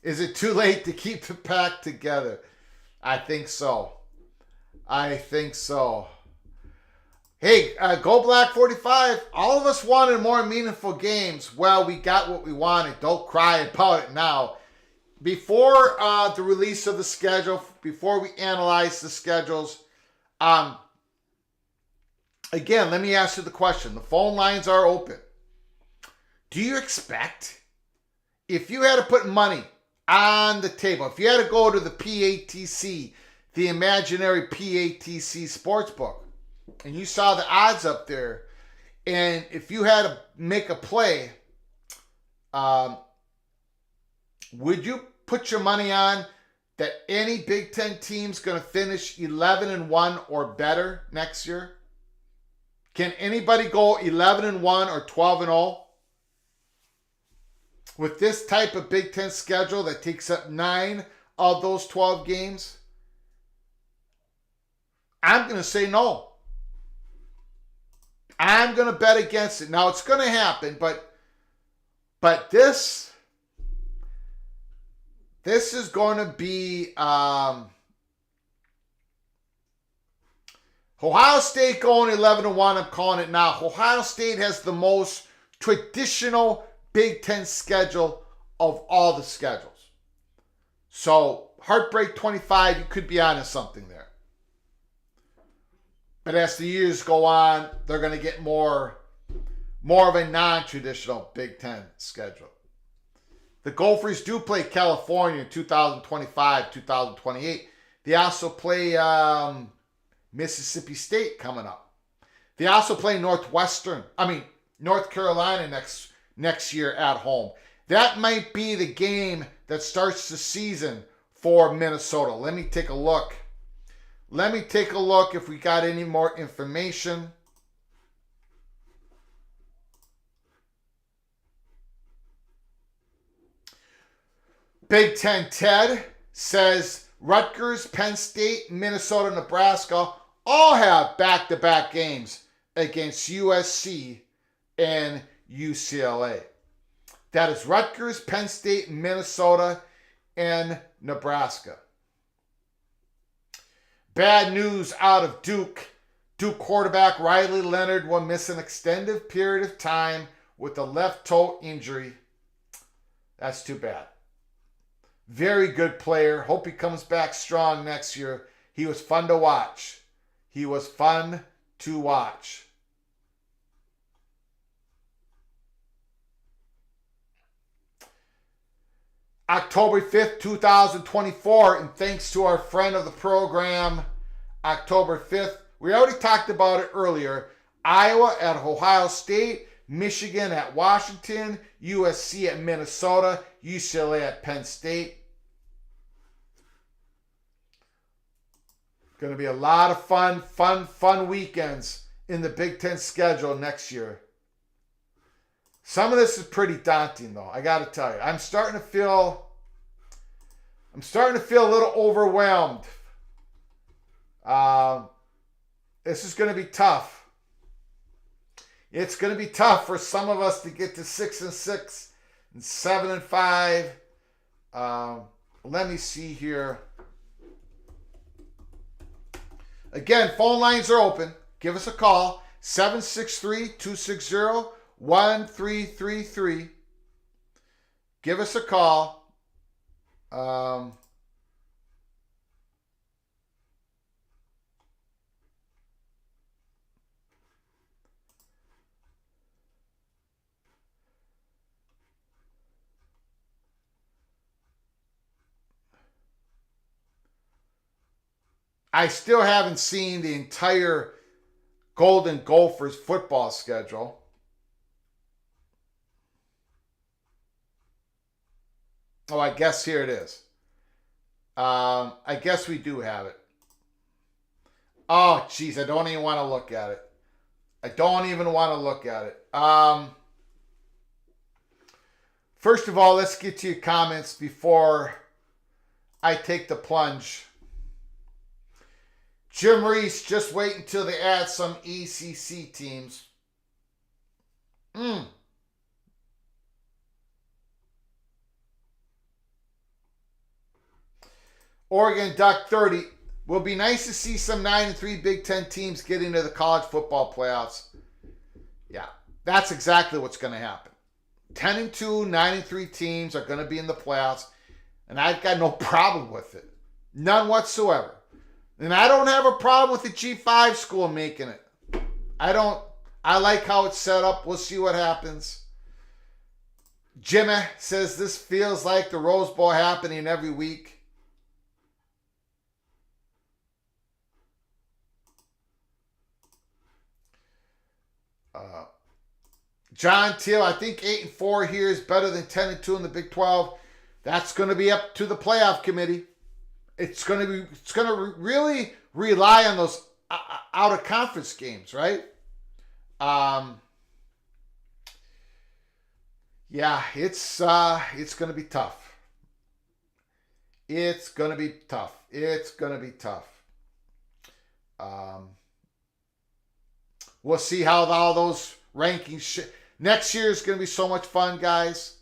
Is it too late to keep the pack together? I think so. I think so. Hey, Go Black 45. All of us wanted more meaningful games. Well, we got what we wanted. Don't cry about it now. Before the release of the schedule, before we analyze the schedules, again, let me ask you the question. The phone lines are open. Do you expect, if you had to put money on the table, if you had to go to the PATC, the imaginary PATC sportsbook, and you saw the odds up there, and if you had to make a play, would you put your money on that any Big Ten team's going to finish 11-1 or better next year? Can anybody go 11-1 or 12-0? With this type of Big Ten schedule that takes up 9 of those 12 games? I'm going to say no. I'm going to bet against it. Now, it's going to happen, but this is going to be Ohio State going 11-1. I'm calling it now. Ohio State has the most traditional Big Ten schedule of all the schedules. So, Heartbreak 25, you could be onto something there. But as the years go on, they're going to get more of a non-traditional Big Ten schedule. The Gophers do play California in 2025, 2028. They also play Mississippi State coming up. They also play North Carolina next year at home. That might be the game that starts the season for Minnesota. Let me take a look. Let me take a look if we got any more information. Big Ten Ted says Rutgers, Penn State, Minnesota, Nebraska all have back-to-back games against USC and UCLA. That is Rutgers, Penn State, Minnesota, and Nebraska. Bad news out of Duke. Duke quarterback Riley Leonard will miss an extended period of time with a left toe injury. That's too bad. Very good player. Hope he comes back strong next year. He was fun to watch. He was fun to watch. October 5th, 2024, and thanks to our friend of the program, October 5th. We already talked about it earlier. Iowa at Ohio State, Michigan at Washington, USC at Minnesota, UCLA at Penn State. Going to be a lot of fun weekends in the Big Ten schedule next year. Some of this is pretty daunting, though. I got to tell you, I'm starting to feel a little overwhelmed. This is going to be tough. It's going to be tough for some of us to get to 6-6 and 7-5. Let me see here. Again, phone lines are open. Give us a call. 763-260-1333. Give us a call. I still haven't seen the entire Golden Gophers football schedule. Oh, I guess here it is. I guess we do have it. Oh, jeez, I don't even want to look at it. I don't even want to look at it. First of all, let's get to your comments before I take the plunge. Jim Reese, just wait until they add some ECC teams. Oregon Duck 30. Will be nice to see some 9-3 Big Ten teams get into the college football playoffs. Yeah, that's exactly what's going to happen. 10-2, 9-3 teams are going to be in the playoffs, and I've got no problem with it. None whatsoever. And I don't have a problem with the G5 school making it. I like how it's set up. We'll see what happens. Jimmy says this feels like the Rose Bowl happening every week. John Teal, I think 8-4 here is better than 10-2 in the Big 12. That's going to be up to the playoff committee. It's going to really rely on those out of conference games, right? Yeah, it's going to be tough. It's going to be tough. It's going to be tough. We'll see how all those rankings. Next year is going to be so much fun, guys.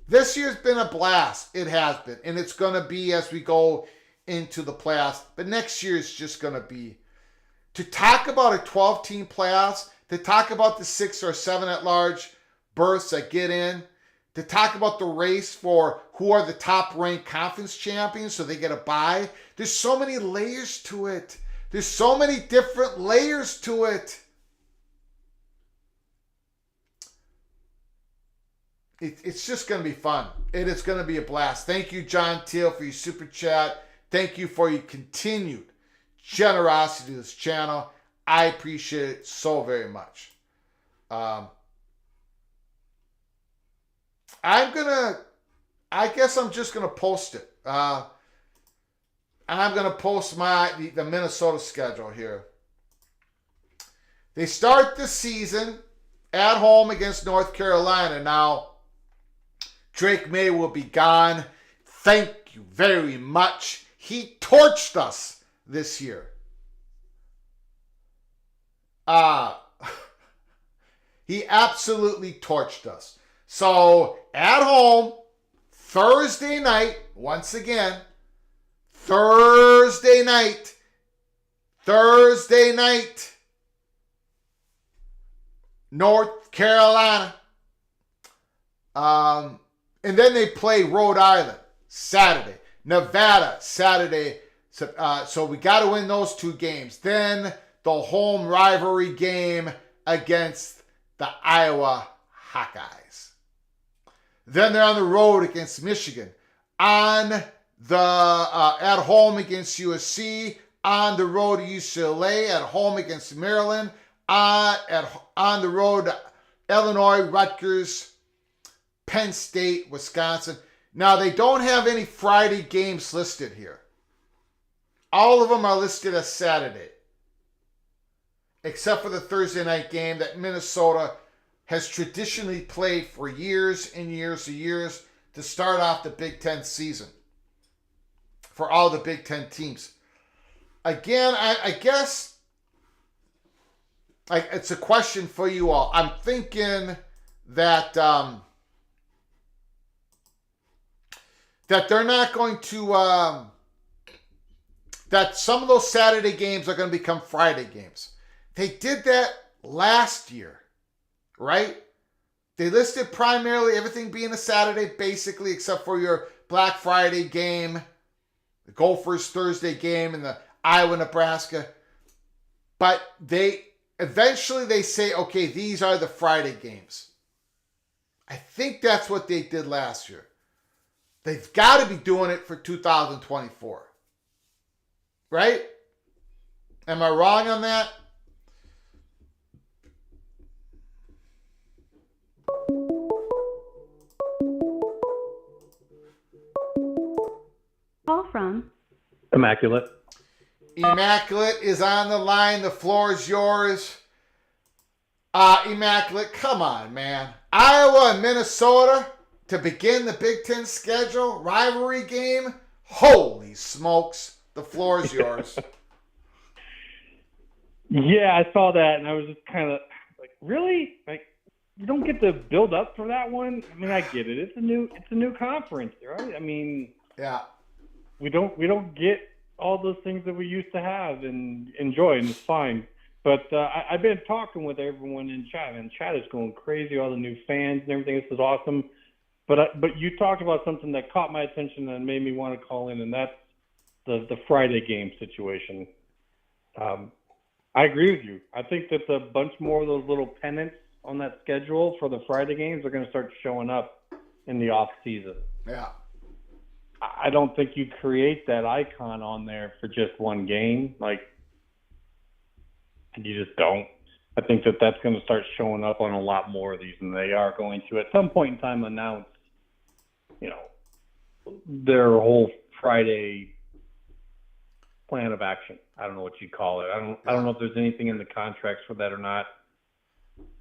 This year's been a blast. It has been. And it's going to be as we go into the playoffs. But next year is just going to be. To talk about a 12-team playoffs, to talk about the 6 or 7 at-large berths that get in, to talk about the race for who are the top-ranked conference champions so they get a bye. There's so many layers to it. There's so many different layers to it. It's just going to be fun. It is going to be a blast. Thank you, John Teal, for your super chat. Thank you for your continued generosity to this channel. I appreciate it so very much. I guess I'm just going to post it. I'm going to post the Minnesota schedule here. They start the season at home against North Carolina. Now, Drake May will be gone. Thank you very much. He torched us this year. He absolutely torched us. So, at home, Thursday night, once again, Thursday night, North Carolina. And then they play Rhode Island Saturday, Nevada Saturday. So we got to win those 2 games. Then the home rivalry game against the Iowa Hawkeyes. Then they're on the road against Michigan. At home against USC. On the road to UCLA. At home against Maryland. On the road Illinois, Rutgers, Penn State, Wisconsin. Now, they don't have any Friday games listed here. All of them are listed as Saturday. Except for the Thursday night game that Minnesota has traditionally played for years and years and years to start off the Big Ten season. For all the Big Ten teams. Again, I guess it's a question for you all. I'm thinking that that they're not going to, that some of those Saturday games are going to become Friday games. They did that last year, right? They listed primarily everything being a Saturday, basically, except for your Black Friday game, the Gophers Thursday game, and the Iowa-Nebraska. But eventually they say, okay, these are the Friday games. I think that's what they did last year. They've got to be doing it for 2024. Right? Am I wrong on that? Call from Immaculate. Immaculate is on the line. The floor is yours. Immaculate, come on, man. Iowa and Minnesota to begin the Big Ten schedule. Rivalry game. Holy smokes. The floor is yours. Yeah, I saw that, and I was just kind of like, really? Like, you don't get to build up for that one? I mean, I get it. It's a new conference, right? I mean, yeah. We don't get all those things that we used to have and enjoy, and it's fine. But I've been talking with everyone in chat, and chat is going crazy. All the new fans and everything. This is awesome. But you talked about something that caught my attention and made me want to call in, and that's the Friday game situation. I agree with you. I think that a bunch more of those little pennants on that schedule for the Friday games are going to start showing up in the off season. Yeah. I don't think you create that icon on there for just one game. Like, you just don't. I think that that's going to start showing up on a lot more of these, and they are going to at some point in time announce, their whole Friday plan of action. I don't know what you'd call it. I don't know if there's anything in the contracts for that or not.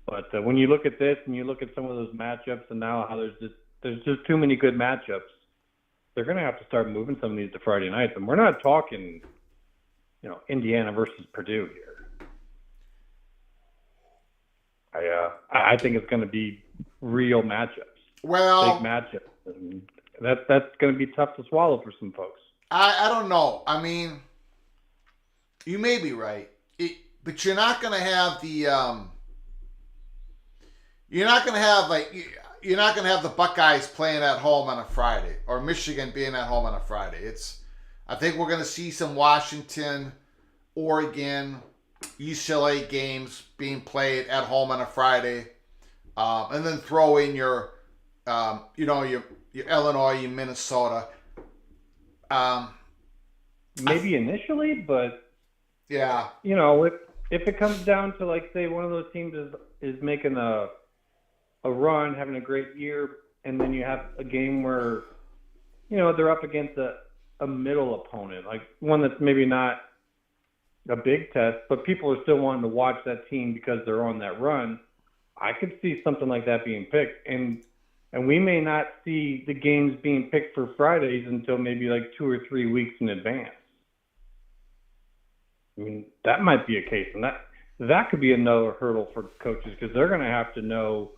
But when you look at this and you look at some of those matchups, and now how there's just too many good matchups, they're going to have to start moving some of these to Friday nights. And we're not talking, Indiana versus Purdue here. I think it's going to be real matchups. Well, big matchups. And that's going to be tough to swallow for some folks. I don't know. I mean, you may be right, but you're not going to have the you're not going to have the Buckeyes playing at home on a Friday, or Michigan being at home on a Friday. I think we're going to see some Washington, Oregon, UCLA games being played at home on a Friday, and then throw in your Illinois, your Minnesota. Maybe initially, but yeah, if it comes down to, like, say one of those teams is making a run, having a great year, and then you have a game where they're up against a middle opponent, like one that's maybe not a big test, but people are still wanting to watch that team because they're on that run. I could see something like that being picked, and we may not see the games being picked for Fridays until maybe like 2 or 3 weeks in advance. I mean, that might be a case, and that could be another hurdle for coaches, because they're going to have to know,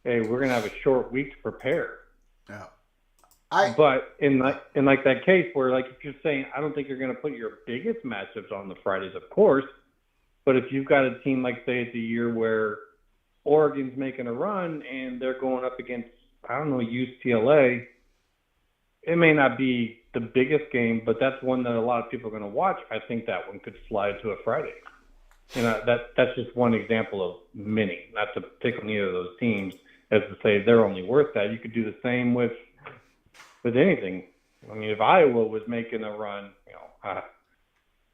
hey, we're going to have a short week to prepare. Yeah. But in that case where, like, if you're saying, I don't think you're going to put your biggest matchups on the Fridays, of course, but if you've got a team, like, say it's a year where Oregon's making a run and they're going up against, I don't know, UCLA, it may not be the biggest game, but that's one that a lot of people are going to watch. I think that one could slide to a Friday. That's just one example of many, not to pick on either of those teams as to say they're only worth that. You could do the same with anything. I mean, if Iowa was making a run,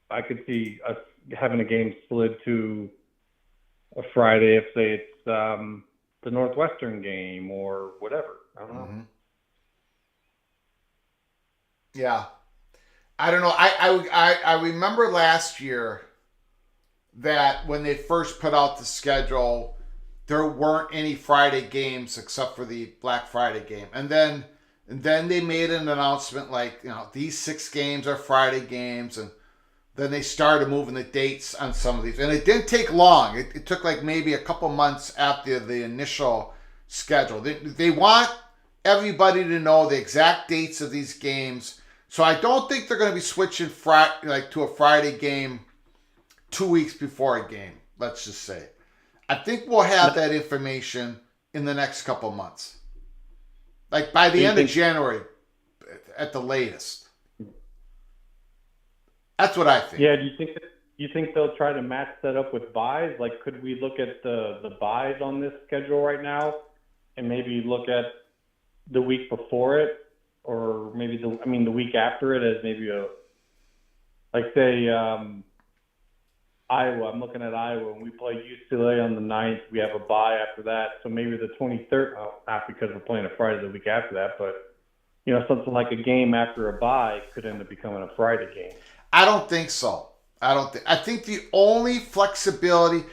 I could see us having a game slid to a Friday if, say, it's the Northwestern game or whatever. I don't know. Mm-hmm. Yeah. I don't know. I remember last year that when they first put out the schedule, there weren't any Friday games except for the Black Friday game. And then they made an announcement like, these 6 games are Friday games, and then they started moving the dates on some of these. And it didn't take long. It took like maybe a couple months after the initial schedule. They want everybody to know the exact dates of these games. So I don't think they're going to be switching to a Friday game 2 weeks before a game, let's just say. I think we'll have that information in the next couple months. Like by the end of January at the latest. That's what I think. Yeah, do you think they'll try to match that up with buys? Like, could we look at the buys on this schedule right now and maybe look at the week before it, or maybe the week after it as maybe Iowa. I'm looking at Iowa, and we play UCLA on the 9th. We have a bye after that, so maybe the 23rd. Well, not because we're playing a Friday the week after that, but something like a game after a bye could end up becoming a Friday game. I don't think so. I don't think. I think the only flexibility.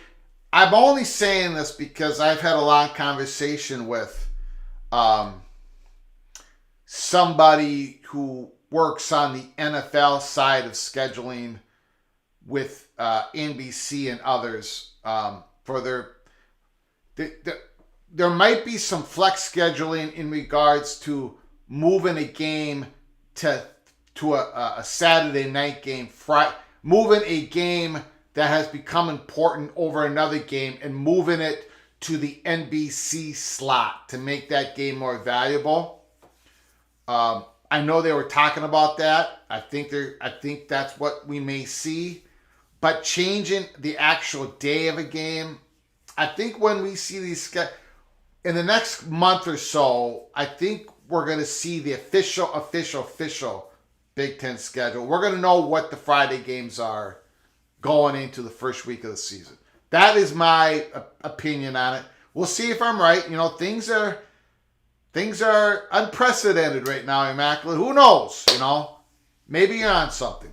I'm only saying this because I've had a long conversation with somebody who works on the NFL side of scheduling with NBC and others for there might be some flex scheduling in regards to moving a game to a Saturday night game, moving a game that has become important over another game and moving it to the NBC slot to make that game more valuable. I know they were talking about that. I think that's what we may see. But changing the actual day of a game, I think when we see these in the next month or so, I think we're going to see the official Big Ten schedule. We're going to know what the Friday games are going into the first week of the season. That is my opinion on it. We'll see if I'm right. You know, things are unprecedented right now, Immaculate. Who knows? You know, maybe you're on something.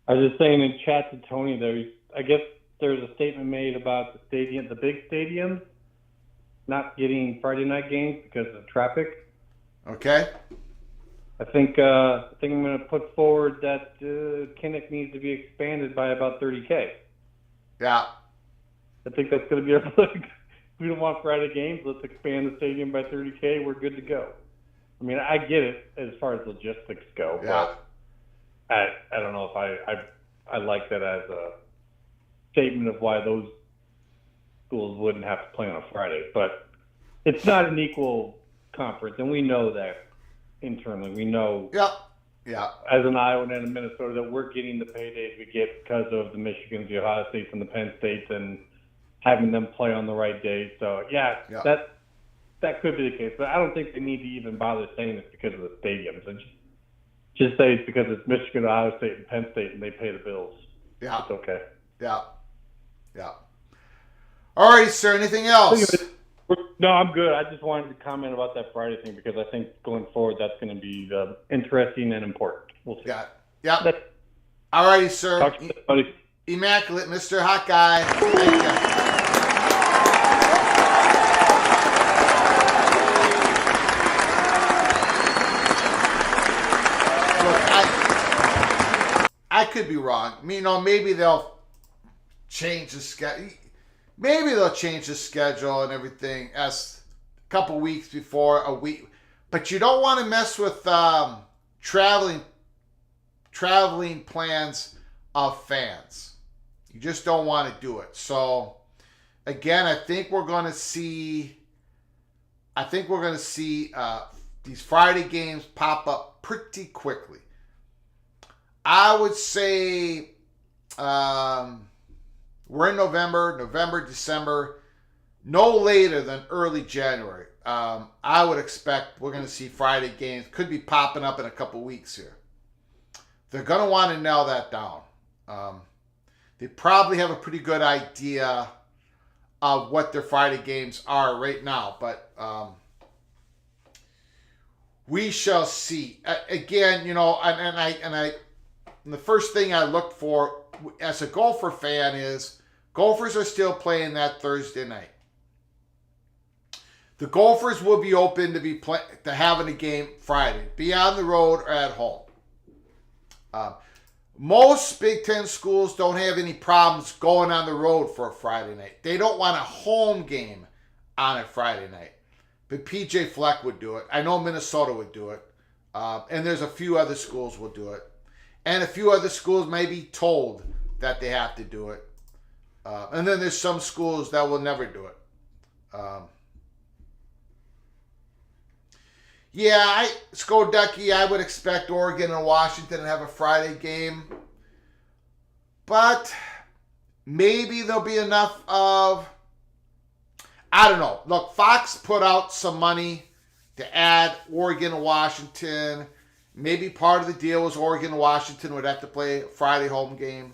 I was just saying in chat to Tony, I guess there's a statement made about the big stadiums not getting Friday night games because of traffic. Okay. I think I'm going to put forward that Kinnick needs to be expanded by about 30K. Yeah. I think that's going to be our play. We don't want Friday games. Let's expand the stadium by 30K. We're good to go. I mean, I get it as far as logistics go, yeah. but I don't know if I like that as a statement of why those schools wouldn't have to play on a Friday. But it's not an equal conference, and we know that internally. We know as an Iowan and a Minnesota that we're getting the paydays we get because of the Michigans, the Ohio States, and the Penn States, and having them play on the right days. So, that could be the case. But I don't think they need to even bother saying it's because of the stadiums. And just say it's because it's Michigan, Ohio State, and Penn State, and they pay the bills. Yeah. It's okay. Yeah. All right, sir. Anything else? No, I'm good. I just wanted to comment about that Friday thing because I think going forward that's going to be interesting and important. We'll see. Yeah. All righty, sir. Talk to you, buddy. Immaculate, Mr. Hot Guy. Thank you. I could be wrong. You know, maybe they'll change the schedule. Maybe they'll change the schedule and everything as a couple weeks before a week. But you don't want to mess with traveling plans of fans. You just don't want to do it. So again, I think we're going to see these Friday games pop up pretty quickly. I would say we're in November, December, no later than early January. I would expect we're going to see Friday games. Could be popping up in a couple weeks here. They're going to want to nail that down. They probably have a pretty good idea of what their Friday games are right now, but we shall see. Again, you know, and the first thing I look for as a Gopher fan is Gophers are still playing that Thursday night. The Gophers will be open to having a game Friday, be on the road or at home. Most Big Ten schools don't have any problems going on the road for a Friday night. They don't want a home game on a Friday night. But PJ Fleck would do it. I know Minnesota would do it. And there's a few other schools will do it. And a few other schools may be told that they have to do it. And then there's some schools that will never do it. Ducky, I would expect Oregon and Washington to have a Friday game. But maybe there'll be enough of, I don't know. Look, Fox put out some money to add Oregon and Washington. Maybe part of the deal was Oregon and Washington would have to play a Friday home game.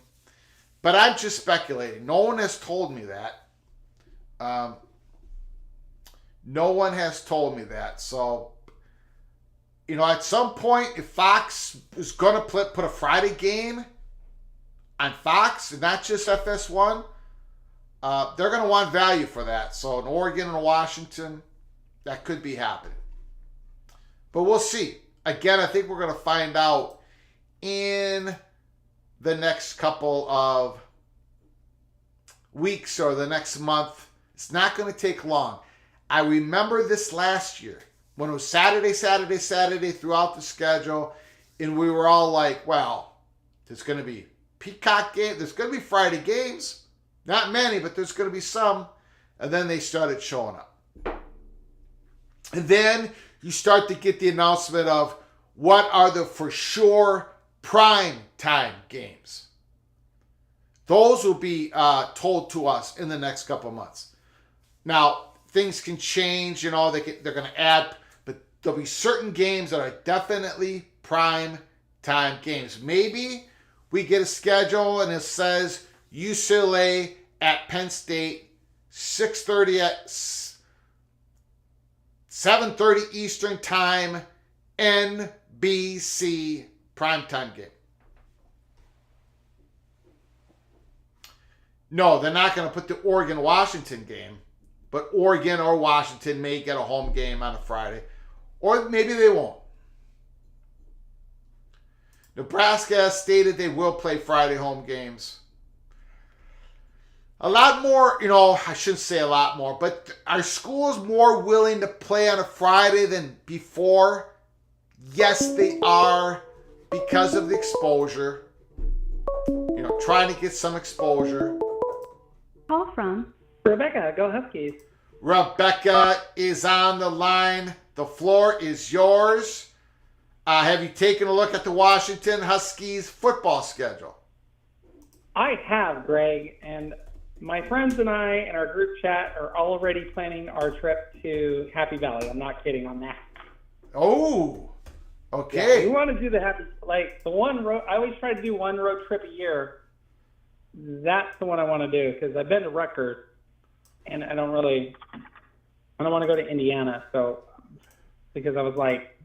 But I'm just speculating. No one has told me that. No one has told me that. So at some point, if Fox is going to put a Friday game on Fox and not just FS1, they're going to want value for that. So in Oregon and Washington, that could be happening. But we'll see. Again, I think we're going to find out in the next couple of weeks or the next month. It's not going to take long. I remember this last year when it was Saturday throughout the schedule, and we were all like, well, there's going to be Peacock game. There's going to be Friday games. Not many, but there's going to be some. And then they started showing up. And then you start to get the announcement of what are the for sure prime time games. Those will be told to us in the next couple of months. Now, things can change, they're going to add, but there'll be certain games that are definitely prime time games. Maybe we get a schedule and it says UCLA at Penn State, 6:30 at 7:30 Eastern Time, NBC primetime game. No, they're not going to put the Oregon-Washington game, but Oregon or Washington may get a home game on a Friday, or maybe they won't. Nebraska has stated they will play Friday home games. A lot more, I shouldn't say a lot more, but are schools more willing to play on a Friday than before? Yes, they are, because of the exposure. Trying to get some exposure. Call from Rebecca. Go Huskies. Rebecca is on the line. The floor is yours. Have you taken a look at the Washington Huskies football schedule? I have, Greg, and my friends and I in our group chat are already planning our trip to Happy Valley. I'm not kidding on that. Oh, okay. Yeah, we want to do the one road. I always try to do one road trip a year. That's the one I want to do because I've been to Rutgers, and I don't want to go to Indiana. So because I was like,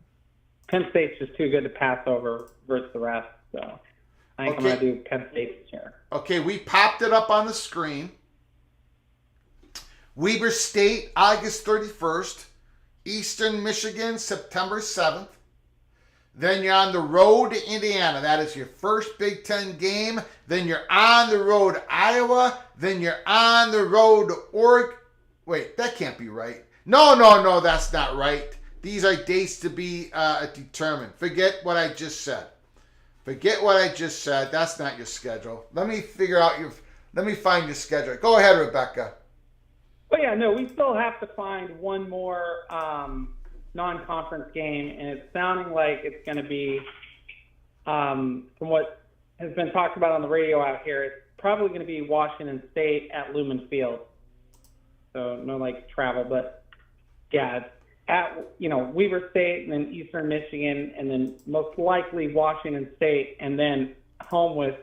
Penn State's just too good to pass over versus the rest. So I think I'm going to do Penn State this year. Okay, we popped it up on the screen. Weber State, August 31st. Eastern Michigan, September 7th. Then you're on the road to Indiana. That is your first Big Ten game. Then you're on the road to Iowa. Then you're on the road to Oregon. Wait, that can't be right. No, that's not right. These are dates to be determined. Forget what I just said. That's not your schedule. Let me find your schedule. Go ahead, Rebecca. But yeah, no, we still have to find one more non-conference game, and it's sounding like it's going to be, from what has been talked about on the radio out here, it's probably going to be Washington State at Lumen Field. So no travel, but yeah, it's at Weber State and then Eastern Michigan, and then most likely Washington State, and then home with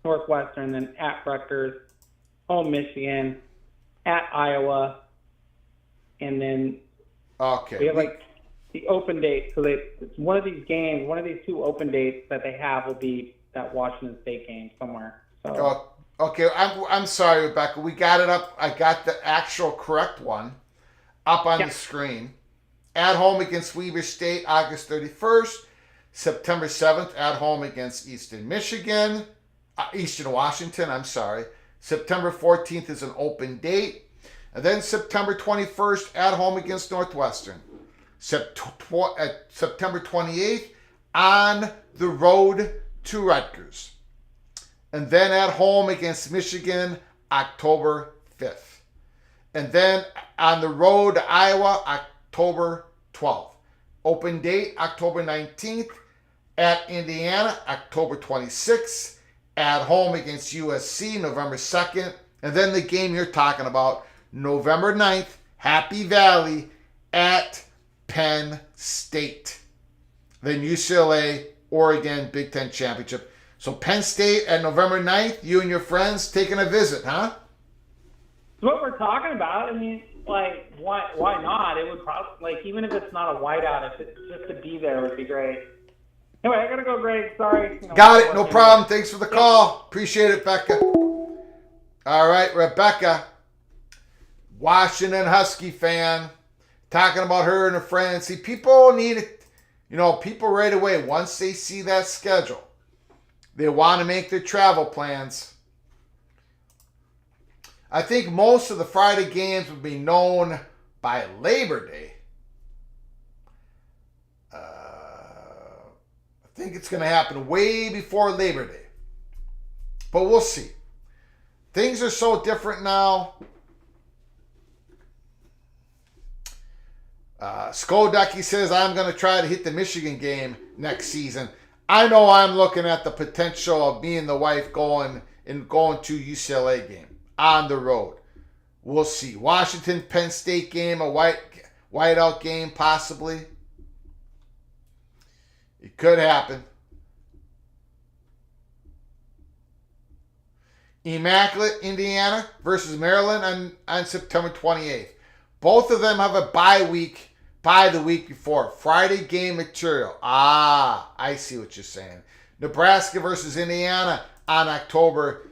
Northwestern, then at Rutgers, home Michigan, at Iowa, and then we have the open date. So it's one of these games, one of these two open dates that they have will be that Washington State game somewhere. So okay, I'm sorry, Rebecca. We got it up. I got the actual correct one up on the screen. At home against Weber State, August 31st. September 7th, at home against Eastern Washington, I'm sorry. September 14th is an open date. And then September 21st, at home against Northwestern. September 28th, on the road to Rutgers. And then at home against Michigan, October 5th. And then on the road to Iowa, October 12th. Open date, October 19th. At Indiana, October 26th. At home against USC, November 2nd. And then the game you're talking about, November 9th, Happy Valley at Penn State. Then UCLA, Oregon, Big Ten Championship. So Penn State at November 9th, you and your friends taking a visit, huh? what we're talking about. I mean, like, why not? It would probably, like, even if it's not a whiteout, if it's just to be there would be great. Anyway, I gotta go, Greg. Sorry. Got it. No problem. Thanks for the call. Appreciate it, Becca. All right, Rebecca, Washington Husky fan, talking about her and her friends. See, people need it. People right away, once they see that schedule, they want to make their travel plans. I think most of the Friday games will be known by Labor Day. I think it's going to happen way before Labor Day. But we'll see. Things are so different now. Skoducky says, I'm going to try to hit the Michigan game next season. I know I'm looking at the potential of me and the wife going to UCLA game on the road. We'll see. Washington, Penn State game, a whiteout game possibly. It could happen. Immaculate, Indiana versus Maryland on September 28th. Both of them have a bye the week before. Friday game material. I see what you're saying. Nebraska versus Indiana on October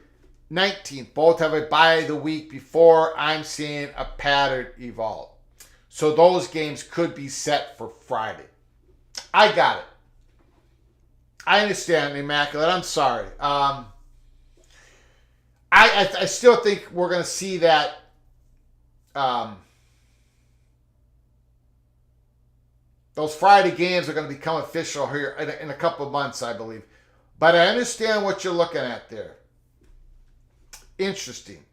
19th. Both have a bye the week before. I'm seeing a pattern evolve. So those games could be set for Friday. I got it. I understand, Immaculate. I'm sorry. I still think we're going to see that those Friday games are going to become official here in a couple of months, I believe. But I understand what you're looking at there. Interesting.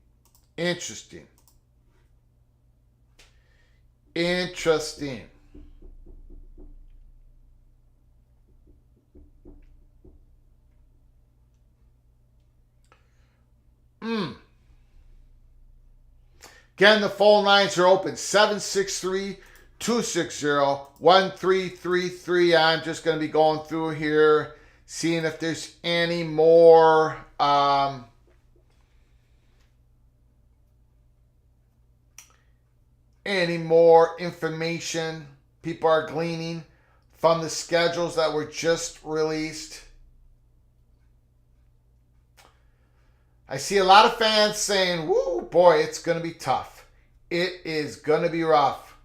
Again, the phone lines are open. 763-260-1333. I'm just going to be going through here, seeing if there's any more information people are gleaning from the schedules that were just released. I see a lot of fans saying, woo, boy, it's going to be tough. It is going to be rough.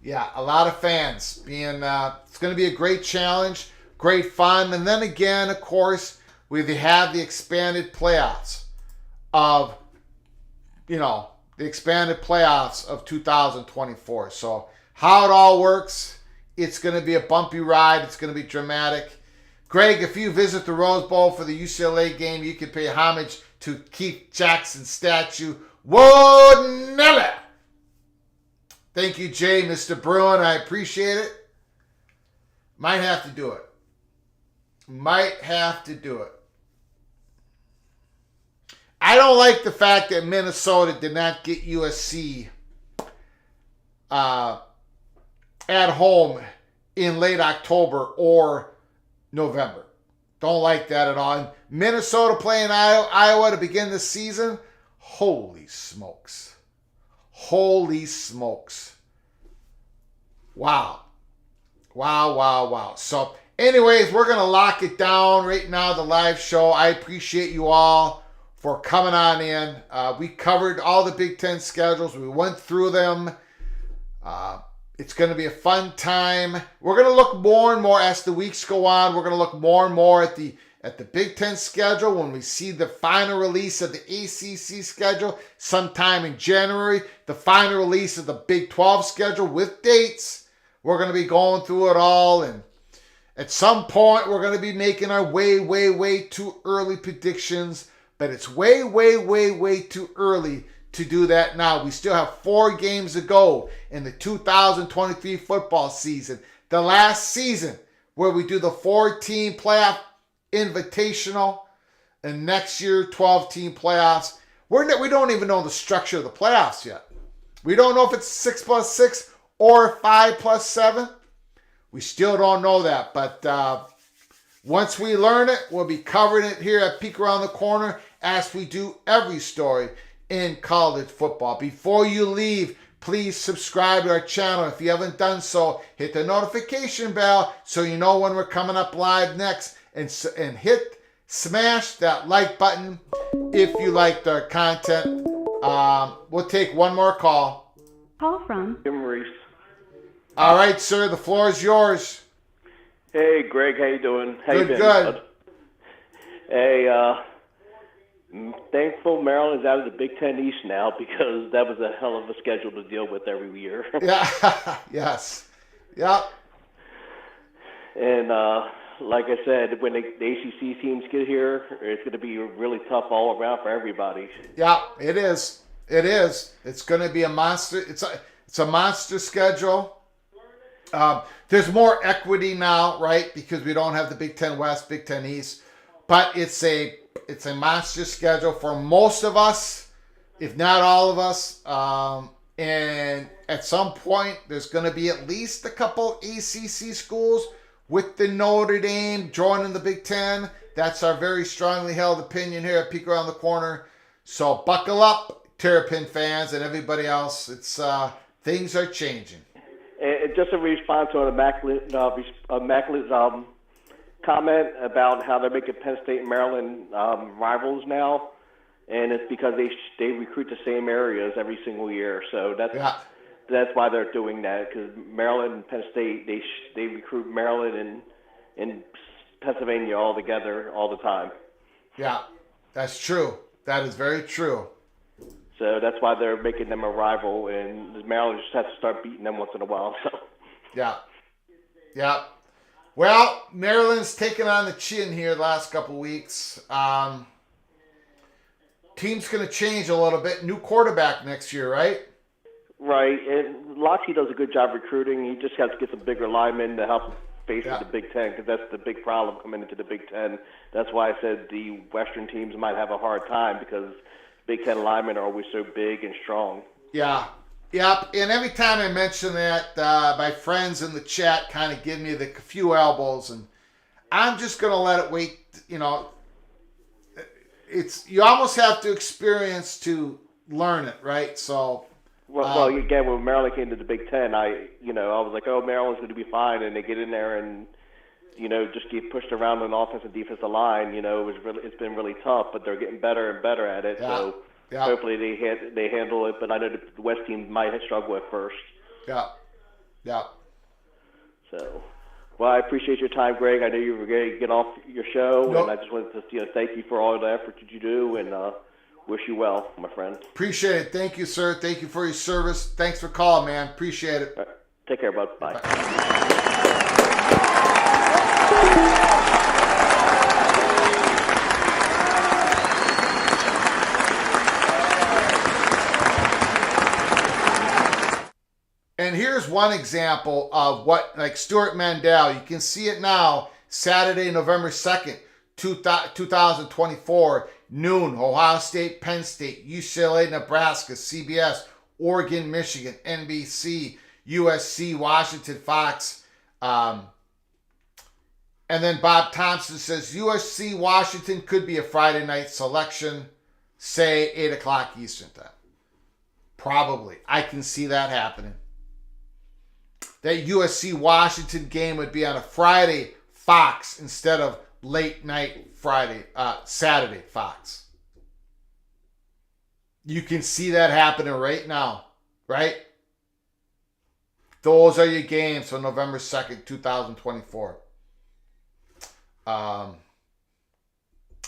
Yeah, a lot of fans being, it's going to be a great challenge, great fun. And then again, of course, we have the expanded playoffs of, the expanded playoffs of 2024. So how it all works, it's going to be a bumpy ride. It's going to be dramatic. Greg, if you visit the Rose Bowl for the UCLA game, you can pay homage to Keith Jackson's statue. Whoa, Nelly! Thank you, Jay, Mr. Bruin. I appreciate it. Might have to do it. I don't like the fact that Minnesota did not get USC at home in late October or November. Don't like that at all. And Minnesota playing Iowa to begin the season. Holy smokes. Wow. So anyways, we're going to lock it down right now, the live show. I appreciate you all for coming on in. We covered all the Big Ten schedules. We went through them. It's going to be a fun time. We're going to look more and more as the weeks go on. We're going to look more and more at the Big Ten schedule when we see the final release of the ACC schedule sometime in January. The final release of the Big 12 schedule with dates. We're going to be going through it all. And at some point, we're going to be making our way too early predictions. But it's way too early to do that now. We still have 4 games to go in the 2023 football season. The last season where we do the 4-team playoff invitational and next year 12-team playoffs. We don't even know the structure of the playoffs yet. We don't know if it's 6+6 or 5+7. We still don't know that, but Once we learn it, we'll be covering it here at Peek Around the Corner as we do every story in college football. Before you leave, please subscribe to our channel. If you haven't done so, hit the notification bell so you know when we're coming up live next, and smash that like button if you liked our content. We'll take one more call. Call from Jim Reese. All right, sir, the floor is yours. Hey, Greg, how you doing? How you Good, been, good. bud? Hey, thankful Maryland's out of the Big Ten East now because that was a hell of a schedule to deal with every year. Yeah, yes. Yep. And like I said, when the ACC teams get here, it's going to be really tough all around for everybody. Yeah, it is. It is. It's going to be a monster. It's a monster schedule. There's more equity now, right? Because we don't have the Big Ten West, Big Ten East, but it's a monster schedule for most of us, if not all of us. And at some point, there's going to be at least a couple ACC schools with the Notre Dame joining the Big Ten. That's our very strongly held opinion here at Peek Around the Corner. So buckle up, Terrapin fans and everybody else. It's things are changing. And just a response to Immaculate's comment about how they're making Penn State and Maryland rivals now, and it's because they recruit the same areas every single year. So that's why they're doing that, because Maryland and Penn State they recruit Maryland and Pennsylvania all together all the time. Yeah, that's true. That is very true. So that's why they're making them a rival, and Maryland just has to start beating them once in a while. So. Yeah. Well, Maryland's taken on the chin here the last couple of weeks. Team's going to change a little bit. New quarterback next year, right? Right, and Lockheed does a good job recruiting. He just has to get some bigger linemen to help face the Big Ten, because that's the big problem coming into the Big Ten. That's why I said the Western teams might have a hard time, because Big Ten linemen are always so big and strong. Yeah. Yep. And every time I mention that, my friends in the chat kind of give me the few elbows, and I'm just going to let it wait. You know, you almost have to experience to learn it, right? So. Well, again, when Maryland came to the Big Ten, I was like, oh, Maryland's going to be fine, and they get in there and just get pushed around on the offensive and defensive line. It's been really tough, but they're getting better and better at it. Yeah. So hopefully they handle it. But I know the West team might have struggled at first. Yeah. So, well, I appreciate your time, Greg. I know you were going to get off your show, and I just wanted to thank you for all the effort that you do, and wish you well, my friend. Appreciate it. Thank you, sir. Thank you for your service. Thanks for calling, man. Appreciate it. Right. Take care, bud. Bye. And here's one example of what, like Stuart Mandel, you can see it now, Saturday, November 2nd, 2024, noon, Ohio State, Penn State, UCLA, Nebraska, CBS, Oregon, Michigan, NBC, USC, Washington, Fox. And then Bob Thompson says USC, Washington could be a Friday night selection, say 8 o'clock Eastern time. Probably. I can see that happening. That USC, Washington game would be on a Friday Fox instead of late night Saturday Fox. You can see that happening right now, right? Those are your games for November 2nd, 2024.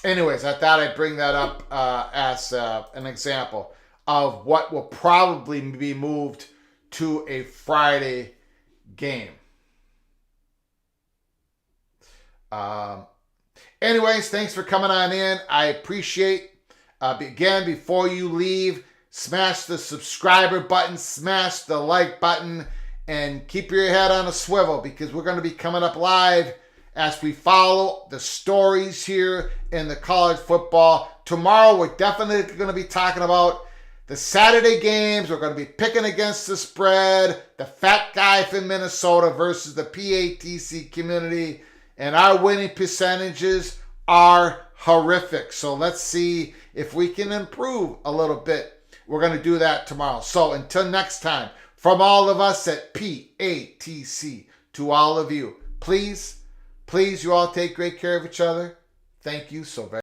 Anyways, I thought I'd bring that up as an example of what will probably be moved to a Friday game. Anyways, thanks for coming on in. I appreciate. Again, before you leave, smash the subscriber button, smash the like button, and keep your head on a swivel, because we're going to be coming up live as we follow the stories here in the college football. Tomorrow, we're definitely going to be talking about the Saturday games. We're going to be picking against the spread, the fat guy from Minnesota versus the PATC community. and our winning percentages are horrific. So let's see if we can improve a little bit. We're going to do that tomorrow. So until next time, from all of us at PATC, to all of you, please you all take great care of each other. Thank you so very much.